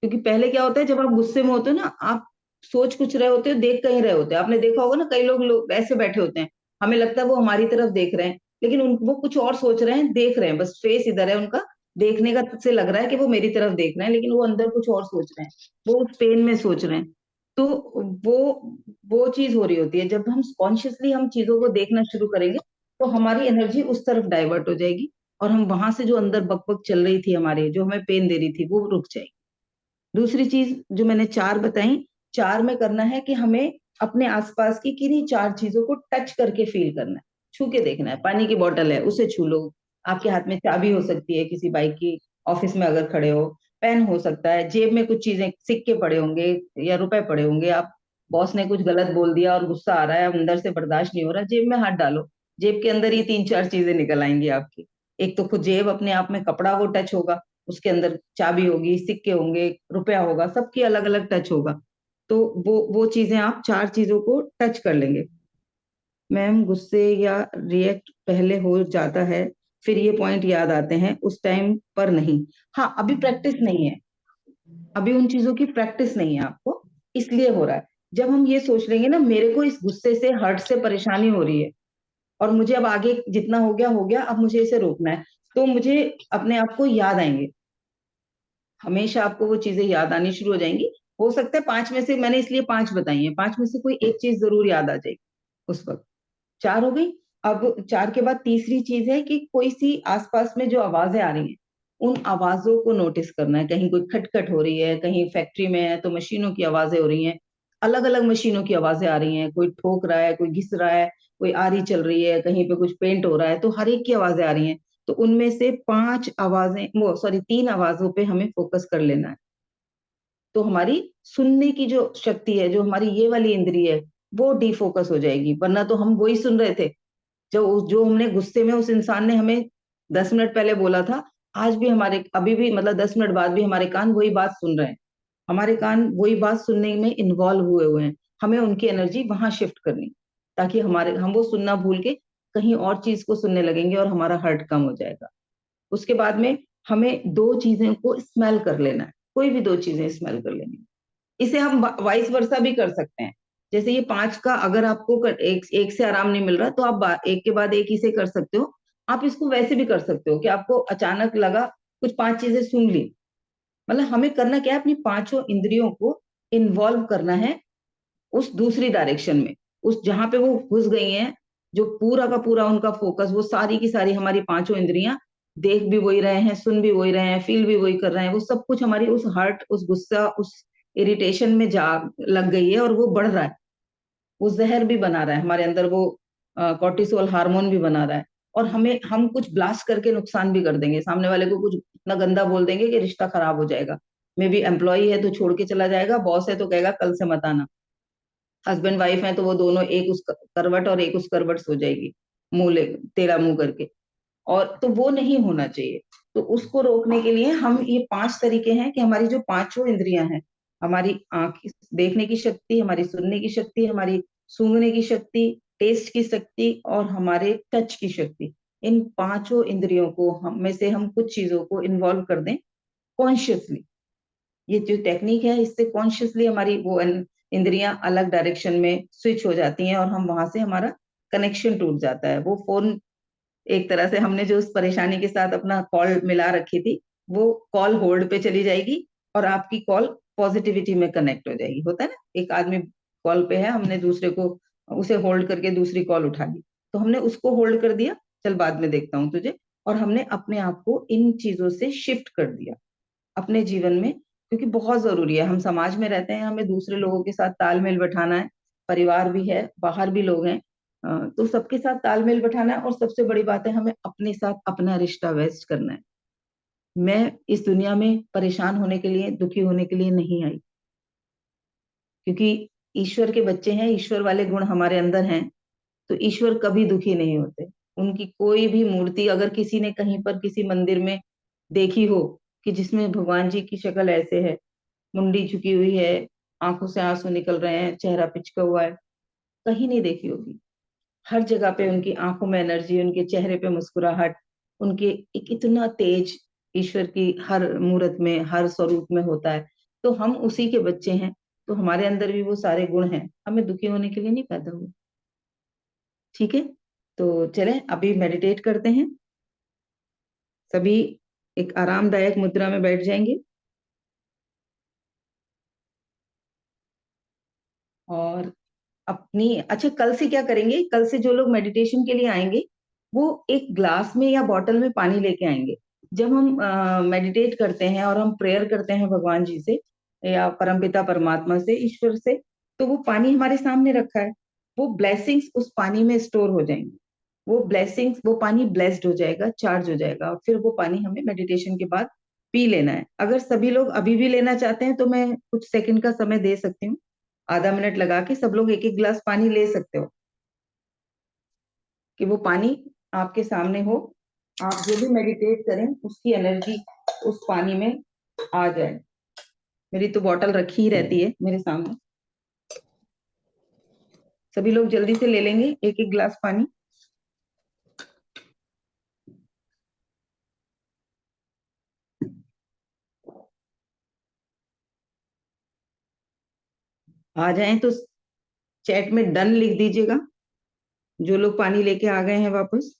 क्योंकि पहले क्या होता है, जब आप गुस्से में होते हो ना, आप सोच कुछ रहे होते हो, देख कहीं रहे होते हो। आपने देखा होगा ना, कई लोग ऐसे बैठे होते हैं, हमें लगता है वो हमारी तरफ देख रहे हैं, लेकिन वो कुछ और सोच रहे हैं, देख रहे हैं, बस फेस इधर है उनका, देखने का से लग रहा है कि वो मेरी तरफ देख रहे हैं, लेकिन वो अंदर कुछ और सोच रहे हैं, वो उस पेन में सोच रहे हैं। तो वो वो चीज हो रही होती है। जब हम कॉन्शियसली हम चीजों को देखना शुरू करेंगे तो हमारी एनर्जी उस तरफ डाइवर्ट हो जाएगी, और हम वहां से जो अंदर बकबक चल रही थी हमारी, जो हमें पेन दे रही थी, वो रुक जाएगी। दूसरी चीज जो मैंने 4 बताई, 4 में करना है कि हमें अपने आसपास की किन्हीं 4 चीजों को टच करके फील करना है, छू के देखना है। पानी की बोतल है, उसे छू लो। आपके हाथ में चाबी हो सकती है किसी बाइक की, ऑफिस में अगर खड़े हो, पेन हो सकता है, जेब में कुछ चीजें, सिक्के पड़े होंगे या रुपए पड़े होंगे, आप बॉस ने कुछ गलत बोल दिया और गुस्सा आ रहा है, अंदर से बर्दाश्त नहीं हो रहा, जेब में हाथ डालो, जेब के अंदर ये 3-4 चीजें निकल आएंगी आपकी। एक तो खुद जेब अपने आप में, कपड़ा वो टच होगा, उसके अंदर चाबी होगी, सिक्के होंगे, रुपया होगा, सबकी अलग अलग टच होगा। तो वो चीजें, आप 4 चीजों को टच कर लेंगे। मैम गुस्से या रिएक्ट पहले हो जाता है, फिर ये पॉइंट याद आते हैं, उस टाइम पर नहीं। हाँ, अभी प्रैक्टिस नहीं है, अभी उन चीजों की प्रैक्टिस नहीं है आपको, इसलिए हो रहा है। जब हम ये सोच लेंगे ना, मेरे को इस गुस्से से, हर्ट से परेशानी हो रही है, और मुझे अब आगे जितना हो गया, अब मुझे इसे रोकना है, तो मुझे अपने आप को याद आएंगे, हमेशा आपको वो चीजें याद आनी शुरू हो जाएंगी। हो सकता है 5 में से, मैंने इसलिए 5 बताई है, 5 में से कोई एक चीज जरूर याद आ जाएगी उस वक्त। 4 हो गई। अब 4 के बाद तीसरी चीज है कि कोई सी आसपास में जो आवाजें आ रही हैं, उन आवाजों को नोटिस करना है। कहीं कोई खटखट हो रही है, कहीं फैक्ट्री में है तो मशीनों की आवाजें हो रही हैं, अलग अलग मशीनों की आवाजें आ रही हैं, कोई ठोक रहा है, कोई घिस रहा है, कोई आरी चल रही है, कहीं पे कुछ पेंट हो रहा है, तो हर एक की आवाजें आ रही हैं। तो उनमें से 5 आवाजें, वो सॉरी 3 आवाजों पे हमें फोकस कर लेना है। तो हमारी सुनने की जो शक्ति है, जो हमारी ये वाली इंद्रिय है, वो डिफोकस हो जाएगी। वरना तो हम वही सुन रहे थे, जो हमने गुस्से में, उस इंसान ने हमें 10 मिनट पहले बोला था, आज भी हमारे, अभी भी मतलब 10 मिनट बाद भी हमारे कान वही बात सुन रहे हैं, हमारे कान वही बात सुनने में इन्वॉल्व हुए हुए हैं। हमें उनकी एनर्जी वहां शिफ्ट करनी, ताकि हम वो सुनना भूल के कहीं और चीज को सुनने लगेंगे और हमारा हर्ट कम हो जाएगा। उसके बाद में हमें 2 चीजें को स्मेल कर लेना है, कोई भी 2 चीजें स्मेल कर लेनी। इसे हम वाइस वर्सा भी कर सकते हैं। जैसे ये 5 का अगर आपको एक से आराम नहीं मिल रहा तो आप एक के बाद एक इसे कर सकते हो। आप इसको वैसे भी कर सकते हो कि आपको अचानक लगा कुछ 5 चीजें सूंघ ली। मतलब हमें करना क्या है, अपनी पांचों इंद्रियों को इन्वॉल्व करना है उस दूसरी डायरेक्शन में, उस जहां पे वो घुस गई हैं, जो पूरा का पूरा उनका फोकस, वो सारी की सारी हमारी पांचों इंद्रियां देख भी वही रहे हैं, सुन भी वही रहे हैं, फील भी वही कर रहे हैं, वो सब कुछ हमारी उस हर्ट, उस गुस्सा, उस इरिटेशन में जा लग गई है और वो बढ़ रहा है। वो जहर भी बना रहा है हमारे अंदर, वो कॉर्टिसोल हार्मोन भी बना रहा है। और हम कुछ ब्लास्ट करके नुकसान भी कर देंगे, सामने वाले को कुछ इतना गंदा बोल देंगे कि रिश्ता खराब हो जाएगा। मे बी एम्प्लॉय है तो छोड़ के चला जाएगा, बॉस है तो कहेगा कल से मत आना, हस्बैंड वाइफ है तो वो दोनों एक उस करवट और एक उस करवट सो जाएगी, मुंह तेरा मुंह करके। और तो वो नहीं होना चाहिए। तो उसको रोकने के लिए हम ये 5 तरीके हैं कि हमारी जो पांचों इंद्रियां हैं, हमारी आंख देखने की शक्ति, हमारी सुनने की शक्ति, हमारी सूंघने की शक्ति, टेस्ट की शक्ति और हमारे टच की शक्ति, इन पांचों इंद्रियों को हम में से हम कुछ चीजों को इन्वॉल्व कर दें कॉन्शियसली। ये जो टेक्निक है इससे कॉन्शियसली हमारी वो इंद्रियां अलग डायरेक्शन में स्विच हो जाती हैं और हम वहां से हमारा कनेक्शन टूट जाता है। वो फोन एक तरह से हमने जो उस परेशानी के साथ अपना कॉल मिला रखी थी, वो कॉल होल्ड पे चली जाएगी और आपकी कॉल पॉजिटिविटी में कनेक्ट हो जाएगी। होता है ना, एक आदमी कॉल पे है, हमने दूसरे को उसे होल्ड करके दूसरी कॉल उठा ली, तो हमने उसको होल्ड कर दिया, चल बाद में देखता हूं तुझे, और हमने अपने आप को इन चीजों से शिफ्ट कर दिया अपने जीवन में। क्योंकि बहुत जरूरी है, हम समाज में रहते हैं, हमें दूसरे लोगों के साथ तालमेल बैठाना है, परिवार भी है, बाहर भी लोग हैं, तो सबके साथ तालमेल बैठाना है। और सबसे बड़ी बात है, हमें अपने साथ अपना रिश्ता व्यस्त करना है। मैं इस दुनिया में परेशान होने के लिए, दुखी होने के लिए नहीं आई, क्योंकि ईश्वर के बच्चे हैं, ईश्वर वाले गुण हमारे अंदर हैं, तो ईश्वर कभी दुखी नहीं होते। उनकी कोई भी मूर्ति अगर किसी ने कहीं पर किसी मंदिर में देखी हो कि जिसमें भगवान जी की शक्ल ऐसे है, मुंडी झुकी हुई है, आंखों से आंसू निकल रहे हैं, चेहरा पिचका हुआ है, कहीं नहीं देखी होगी। हर जगह पे उनकी आंखों में एनर्जी, उनके चेहरे पे मुस्कुराहट, उनके एक इतना तेज ईश्वर की हर मूर्त में, हर स्वरूप में होता है। तो हम उसी के बच्चे हैं, तो हमारे अंदर भी वो सारे गुण हैं, हमें दुखी होने के लिए नहीं पैदा हुए। ठीक है, तो चलें अभी मेडिटेट करते हैं। सभी एक आरामदायक मुद्रा में बैठ जाएंगे और अपनी, अच्छा कल से क्या करेंगे, कल से जो लोग मेडिटेशन के लिए आएंगे वो एक ग्लास में या बॉटल में पानी लेके आएंगे। जब हम मेडिटेट करते हैं और हम प्रेयर करते हैं भगवान जी से या परमपिता परमात्मा से, ईश्वर से, तो वो पानी हमारे सामने रखा है, वो ब्लेसिंग्स उस पानी में स्टोर हो जाएंगी। वो ब्लेसिंग्स, वो पानी ब्लेस्ड हो जाएगा, चार्ज हो जाएगा, और फिर वो पानी हमें मेडिटेशन के बाद पी लेना है। अगर सभी लोग अभी भी लेना चाहते हैं तो मैं कुछ सेकंड का समय दे सकती हूँ, आधा मिनट लगा के सब लोग एक एक गिलास पानी ले सकते हो, कि वो पानी आपके सामने हो, आप जो भी मेडिटेट करें उसकी एनर्जी उस पानी में आ जाए। मेरी तो बॉटल रखी ही रहती है मेरे सामने, सभी लोग जल्दी से ले लेंगे एक एक गिलास पानी। आ जाएं तो चैट में डन लिख दीजिएगा, जो लोग पानी लेके आ गए हैं वापस।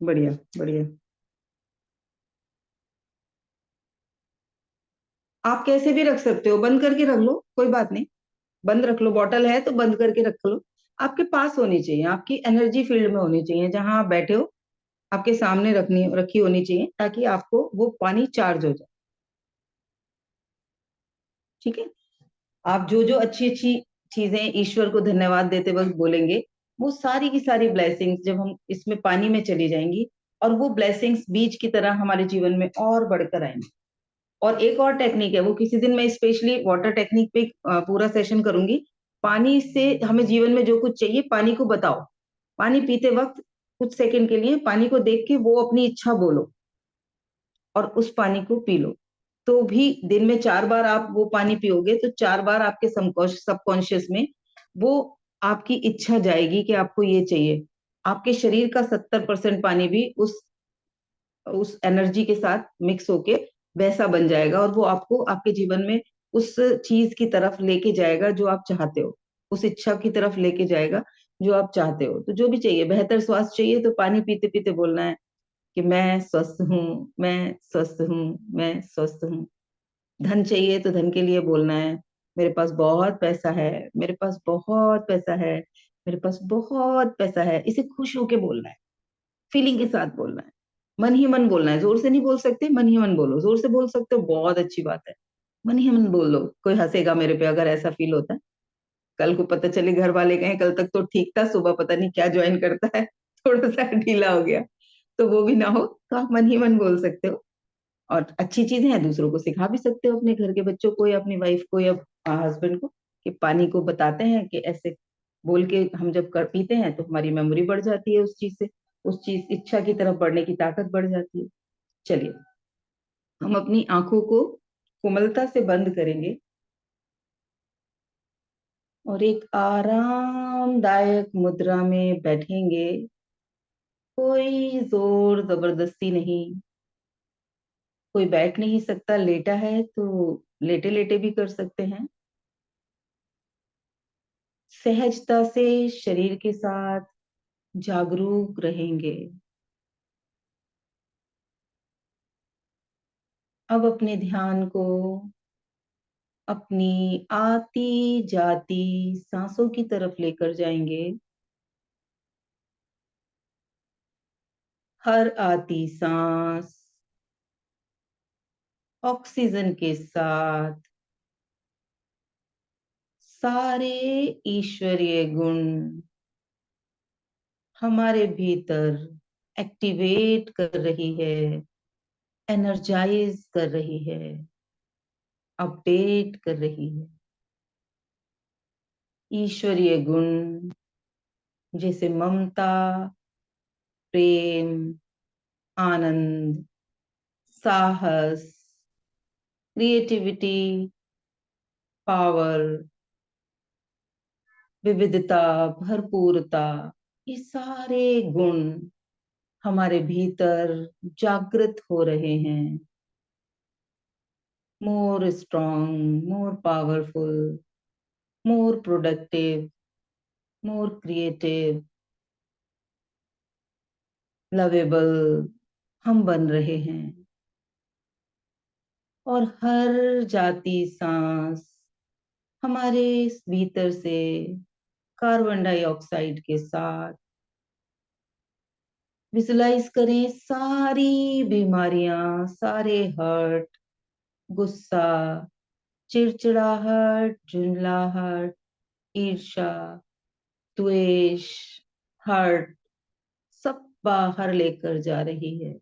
बढ़िया बढ़िया। आप कैसे भी रख सकते हो, बंद करके रख लो, कोई बात नहीं, बंद रख लो, बॉटल है तो बंद करके रख लो। आपके पास होनी चाहिए, आपकी एनर्जी फील्ड में होनी चाहिए, जहां आप बैठे हो आपके सामने रखी होनी चाहिए, ताकि आपको वो पानी चार्ज हो जाए। ठीक है, आप जो जो अच्छी अच्छी चीजें ईश्वर को धन्यवाद देते वक्त बोलेंगे, वो सारी की सारी ब्लेसिंग्स जब हम इसमें पानी में चली जाएंगी, और वो ब्लेसिंग्स बीज की तरह हमारे जीवन में और बढ़कर आएंगी। और एक और टेक्निक है, वो किसी दिन मैं स्पेशली वाटर टेक्निक पे पूरा सेशन करूंगी। पानी से हमें जीवन में जो कुछ चाहिए, पानी को बताओ, पानी पीते वक्त कुछ सेकंड के लिए पानी को देख के वो अपनी इच्छा बोलो और उस पानी को पी लो। तो भी दिन में 4 बार आप वो पानी पियोगे तो 4 बार आपके सबकॉन्शियस में वो आपकी इच्छा जाएगी कि आपको ये चाहिए। आपके शरीर का 70% पानी भी उस एनर्जी के साथ मिक्स होके वैसा बन जाएगा और वो आपको आपके जीवन में उस चीज की तरफ लेके जाएगा जो आप चाहते हो, उस इच्छा की तरफ लेके जाएगा जो आप चाहते हो। तो जो भी चाहिए, बेहतर स्वास्थ्य चाहिए तो पानी पीते पीते बोलना है कि मैं स्वस्थ हूँ, मैं स्वस्थ हूँ, मैं स्वस्थ हूँ। धन चाहिए तो धन के लिए बोलना है, मेरे पास बहुत पैसा है, मेरे पास बहुत पैसा है, मेरे पास बहुत पैसा है। इसे खुश होके बोलना है, फीलिंग के साथ बोलना है, मन ही मन बोलना है। जोर से नहीं बोल सकते, मन ही मन बोलो। जोर से बोल सकते हो, बहुत अच्छी बात है, मन ही मन बोल लो। कोई हंसेगा मेरे पे अगर ऐसा फील होता है। कल को पता चले घर वाले कहें कल तक तो ठीक था, सुबह पता नहीं क्या ज्वाइन करता है, थोड़ा सा ढीला हो गया, तो वो भी ना हो। तो आप मन ही मन बोल सकते हो। और अच्छी चीजें हैं, दूसरों को सिखा भी सकते हो, अपने घर के बच्चों को या अपनी वाइफ को या हस्बैंड को, कि पानी को बताते हैं कि ऐसे बोल के हम जब कर पीते हैं तो हमारी मेमोरी बढ़ जाती है उस चीज से, उस चीज इच्छा की तरफ बढ़ने की ताकत बढ़ जाती है। चलिए, हम अपनी आंखों को कोमलता से बंद करेंगे और एक आरामदायक मुद्रा में बैठेंगे। कोई जोर जबरदस्ती नहीं। कोई बैठ नहीं सकता, लेटा है तो लेटे लेटे भी कर सकते हैं। सहजता से शरीर के साथ जागरूक रहेंगे। अब अपने ध्यान को अपनी आती जाती सांसों की तरफ लेकर जाएंगे। हर आती सांस ऑक्सीजन के साथ सारे ईश्वरीय गुण हमारे भीतर एक्टिवेट कर रही है, एनर्जाइज कर रही है, अपडेट कर रही है। ईश्वरीय गुण जैसे ममता, प्रेम, आनंद, साहस, क्रिएटिविटी, पावर, विविधता, भरपूरता, ये सारे गुण हमारे भीतर जागृत हो रहे हैं। More strong, more powerful, more productive, more creative, lovable हम बन रहे हैं। और हर जाती सांस हमारे भीतर से कार्बन डाइऑक्साइड के साथ विजुलाइज करें सारी बीमारियां, सारे हर्ट, गुस्सा, चिड़चिड़ाहट, झुंझलाहट, ईर्ष्या, द्वेष, हर्ट, सब बाहर लेकर जा रही है।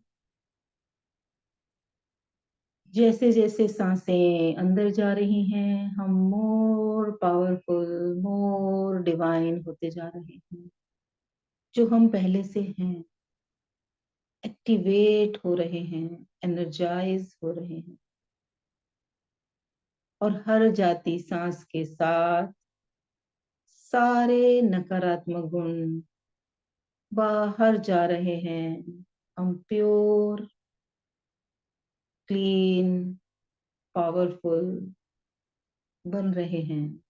जैसे जैसे सांसें अंदर जा रही हैं, हम मोर पावरफुल, मोर डिवाइन होते जा रहे हैं। जो हम पहले से हैं, एक्टिवेट हो रहे हैं, एनर्जाइज हो रहे हैं। और हर जाती सांस के साथ सारे नकारात्मक गुण बाहर जा रहे हैं। हम प्योर, क्लीन, पावरफुल बन रहे हैं।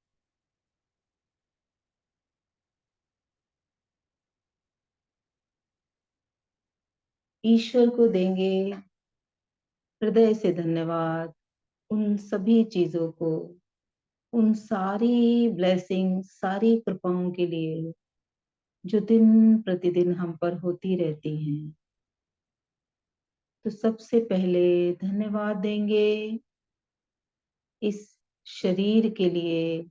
ईश्वर को देंगे हृदय से धन्यवाद उन सभी चीजों को, उन सारी ब्लेसिंग, सारी कृपाओं के लिए जो दिन प्रतिदिन हम पर होती रहती हैं। तो सबसे पहले धन्यवाद देंगे इस शरीर के लिए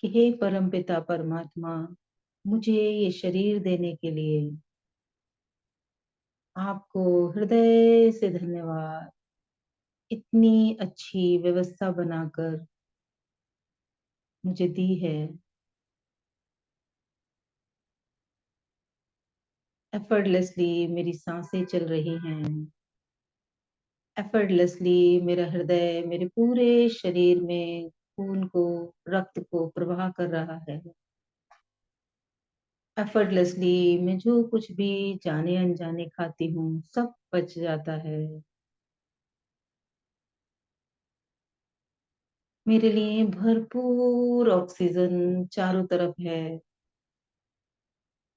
कि हे परमपिता परमात्मा, मुझे ये शरीर देने के लिए आपको हृदय से धन्यवाद। इतनी अच्छी व्यवस्था बनाकर मुझे दी है। एफर्टलेसली मेरी सांसें चल रही हैं। एफर्टलेसली मेरा हृदय मेरे पूरे शरीर में खून को, रक्त को प्रवाह कर रहा है। एफर्टलेसली मैं जो कुछ भी जाने अनजाने खाती हूँ सब पच जाता है। मेरे लिए भरपूर ऑक्सीजन चारों तरफ है,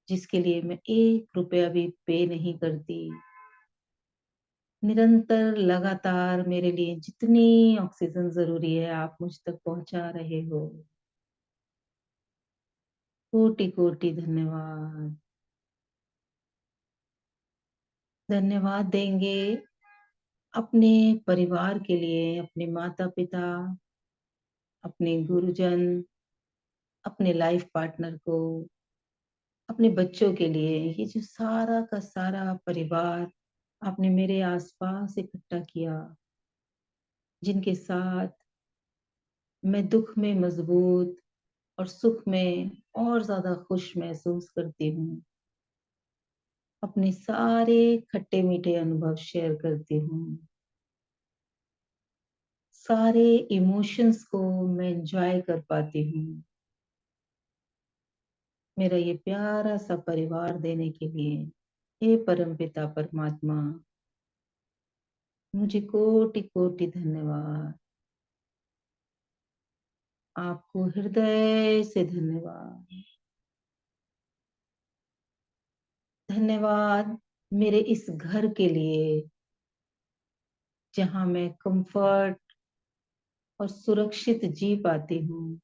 जिसके लिए मैं 1 रुपया भी पे नहीं करती। निरंतर लगातार मेरे लिए जितनी ऑक्सीजन जरूरी है आप मुझ तक पहुंचा रहे हो। कोटि कोटि धन्यवाद। धन्यवाद देंगे अपने परिवार के लिए, अपने माता पिता, अपने गुरुजन, अपने लाइफ पार्टनर को, अपने बच्चों के लिए। ये जो सारा का सारा परिवार आपने मेरे आसपास इकट्ठा किया, जिनके साथ मैं दुख में मजबूत और सुख में और ज्यादा खुश महसूस करती हूँ। अपने सारे खट्टे मीठे अनुभव शेयर करती हूँ। सारे इमोशंस को मैं एंजॉय कर पाती हूँ। मेरा ये प्यारा सा परिवार देने के लिए हे परमपिता परमात्मा, मुझे कोटि कोटि धन्यवाद। आपको हृदय से धन्यवाद। धन्यवाद मेरे इस घर के लिए, जहां मैं कंफर्ट और सुरक्षित जी पाती हूँ।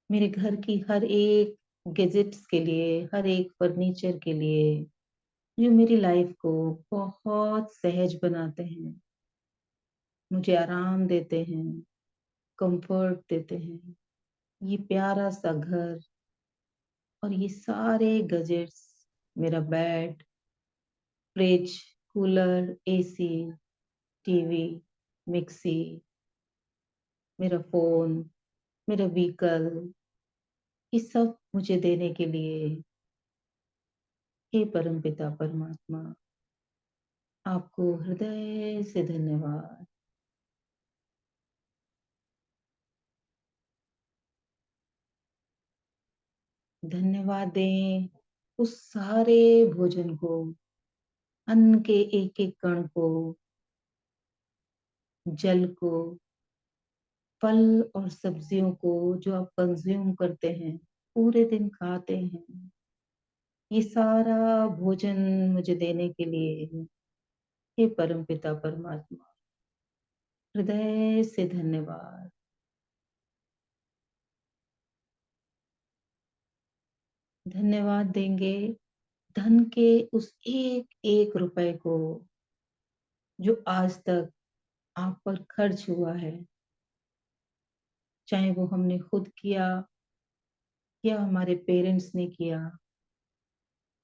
मेरे घर की हर एक गैजेट्स के लिए, हर एक फर्नीचर के लिए, जो मेरी लाइफ को बहुत सहज बनाते हैं, मुझे आराम देते हैं, कंफर्ट देते हैं। ये प्यारा सा घर और ये सारे गैजेट्स, मेरा bed, fridge, cooler, AC, TV, mixie, मेरा फोन, मेरा व्हीकल, ये सब मुझे देने के लिए हे परमपिता परमात्मा, आपको हृदय से धन्यवाद। धन्यवाद दें उस सारे भोजन को, अन्न के एक एक कण को, जल को, फल और सब्जियों को जो आप कंज्यूम करते हैं, पूरे दिन खाते हैं। ये सारा भोजन मुझे देने के लिए हे परमपिता परमात्मा, हृदय से धन्यवाद। धन्यवाद देंगे धन के उस एक एक रुपए को जो आज तक आप पर खर्च हुआ है, चाहे वो हमने खुद किया या हमारे पेरेंट्स ने किया।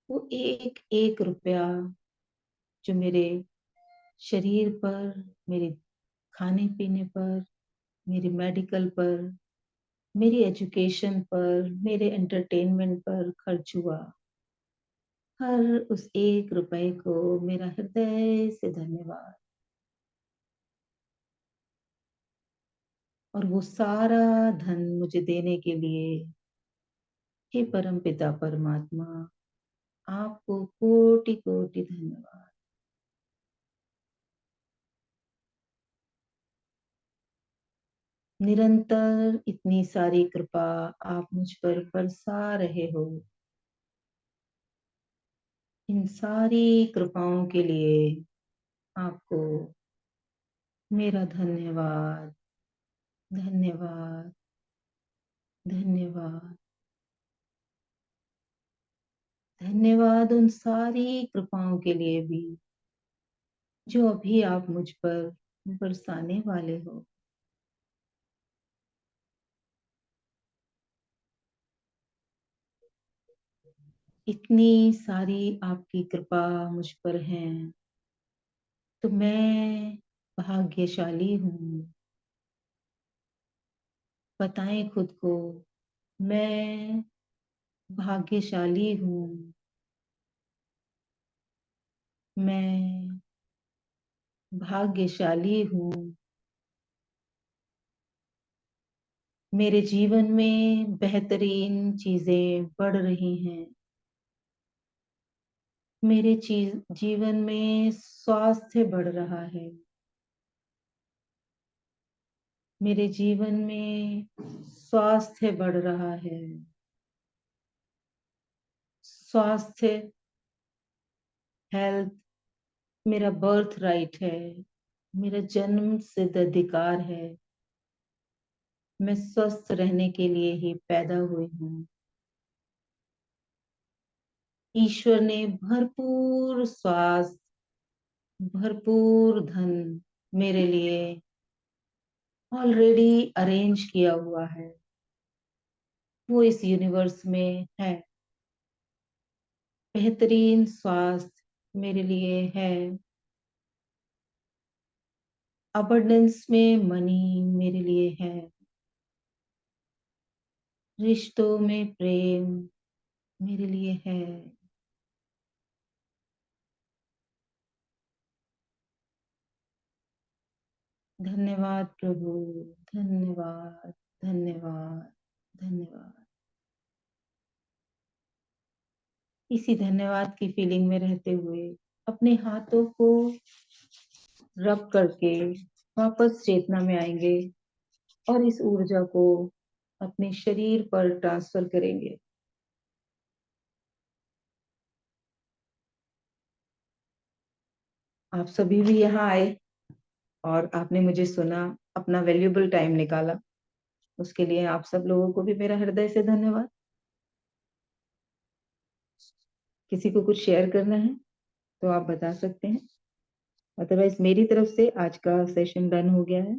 वो एक एक रुपया जो मेरे शरीर पर, मेरे खाने पीने पर, मेरे मेडिकल पर, मेरी एजुकेशन पर, मेरे एंटरटेनमेंट पर खर्च हुआ, हर उस एक रुपए को मेरा हृदय से धन्यवाद। और वो सारा धन मुझे देने के लिए हे परमपिता परमात्मा, आपको कोटि कोटि धन्यवाद। निरंतर इतनी सारी कृपा आप मुझ पर बरसा रहे हो। इन सारी कृपाओं के लिए आपको मेरा धन्यवाद। धन्यवाद। धन्यवाद। धन्यवाद उन सारी कृपाओं के लिए भी जो अभी आप मुझ पर बरसाने वाले हो। इतनी सारी आपकी कृपा मुझ पर है, तो मैं भाग्यशाली हूँ। बताएं खुद को, मैं भाग्यशाली हूँ। मैं भाग्यशाली हूँ। मेरे जीवन में बेहतरीन चीजें बढ़ रही हैं। मेरे जीवन में स्वास्थ्य बढ़ रहा है। मेरे जीवन में स्वास्थ्य बढ़ रहा है। स्वास्थ्य, हेल्थ मेरा बर्थ राइट है, मेरा जन्म सिद्ध अधिकार है। मैं स्वस्थ रहने के लिए ही पैदा हुई हूँ। ईश्वर ने भरपूर स्वास्थ्य, भरपूर धन मेरे लिए ऑलरेडी अरेंज किया हुआ है। वो इस यूनिवर्स में है। बेहतरीन स्वास्थ्य मेरे लिए है। अबंडेंस में मनी मेरे लिए है। रिश्तों में प्रेम मेरे लिए है। धन्यवाद प्रभु, धन्यवाद, धन्यवाद, धन्यवाद। इसी धन्यवाद की फीलिंग में रहते हुए अपने हाथों को रब करके वापस चेतना में आएंगे और इस ऊर्जा को अपने शरीर पर ट्रांसफर करेंगे। आप सभी भी यहाँ आए और आपने मुझे सुना, अपना वैल्यूएबल टाइम निकाला। उसके लिए आप सब लोगों को भी मेरा हृदय से धन्यवाद। किसी को कुछ शेयर करना है तो आप बता सकते हैं, अदरवाइज मेरी तरफ से आज का सेशन डन हो गया है।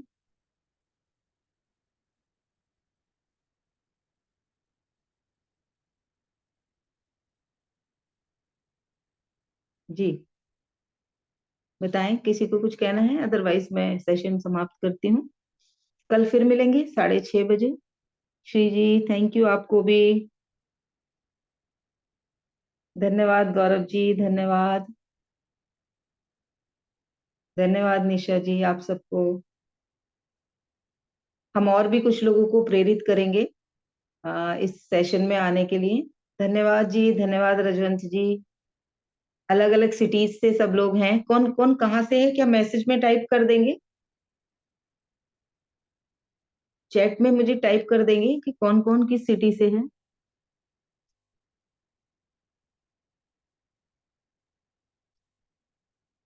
जी बताएं, किसी को कुछ कहना है, अदरवाइज मैं सेशन समाप्त करती हूँ। कल फिर मिलेंगे 6:30 बजे। श्री जी थैंक यू, आपको भी धन्यवाद। गौरव जी धन्यवाद। धन्यवाद निशा जी, आप सबको। हम और भी कुछ लोगों को प्रेरित करेंगे इस सेशन में आने के लिए। धन्यवाद जी, धन्यवाद रजवंत जी। अलग अलग सिटीज से सब लोग हैं। कौन कौन कहाँ से है, क्या मैसेज में टाइप कर देंगे? चैट में मुझे टाइप कर देंगे कि कौन कौन किस सिटी से है।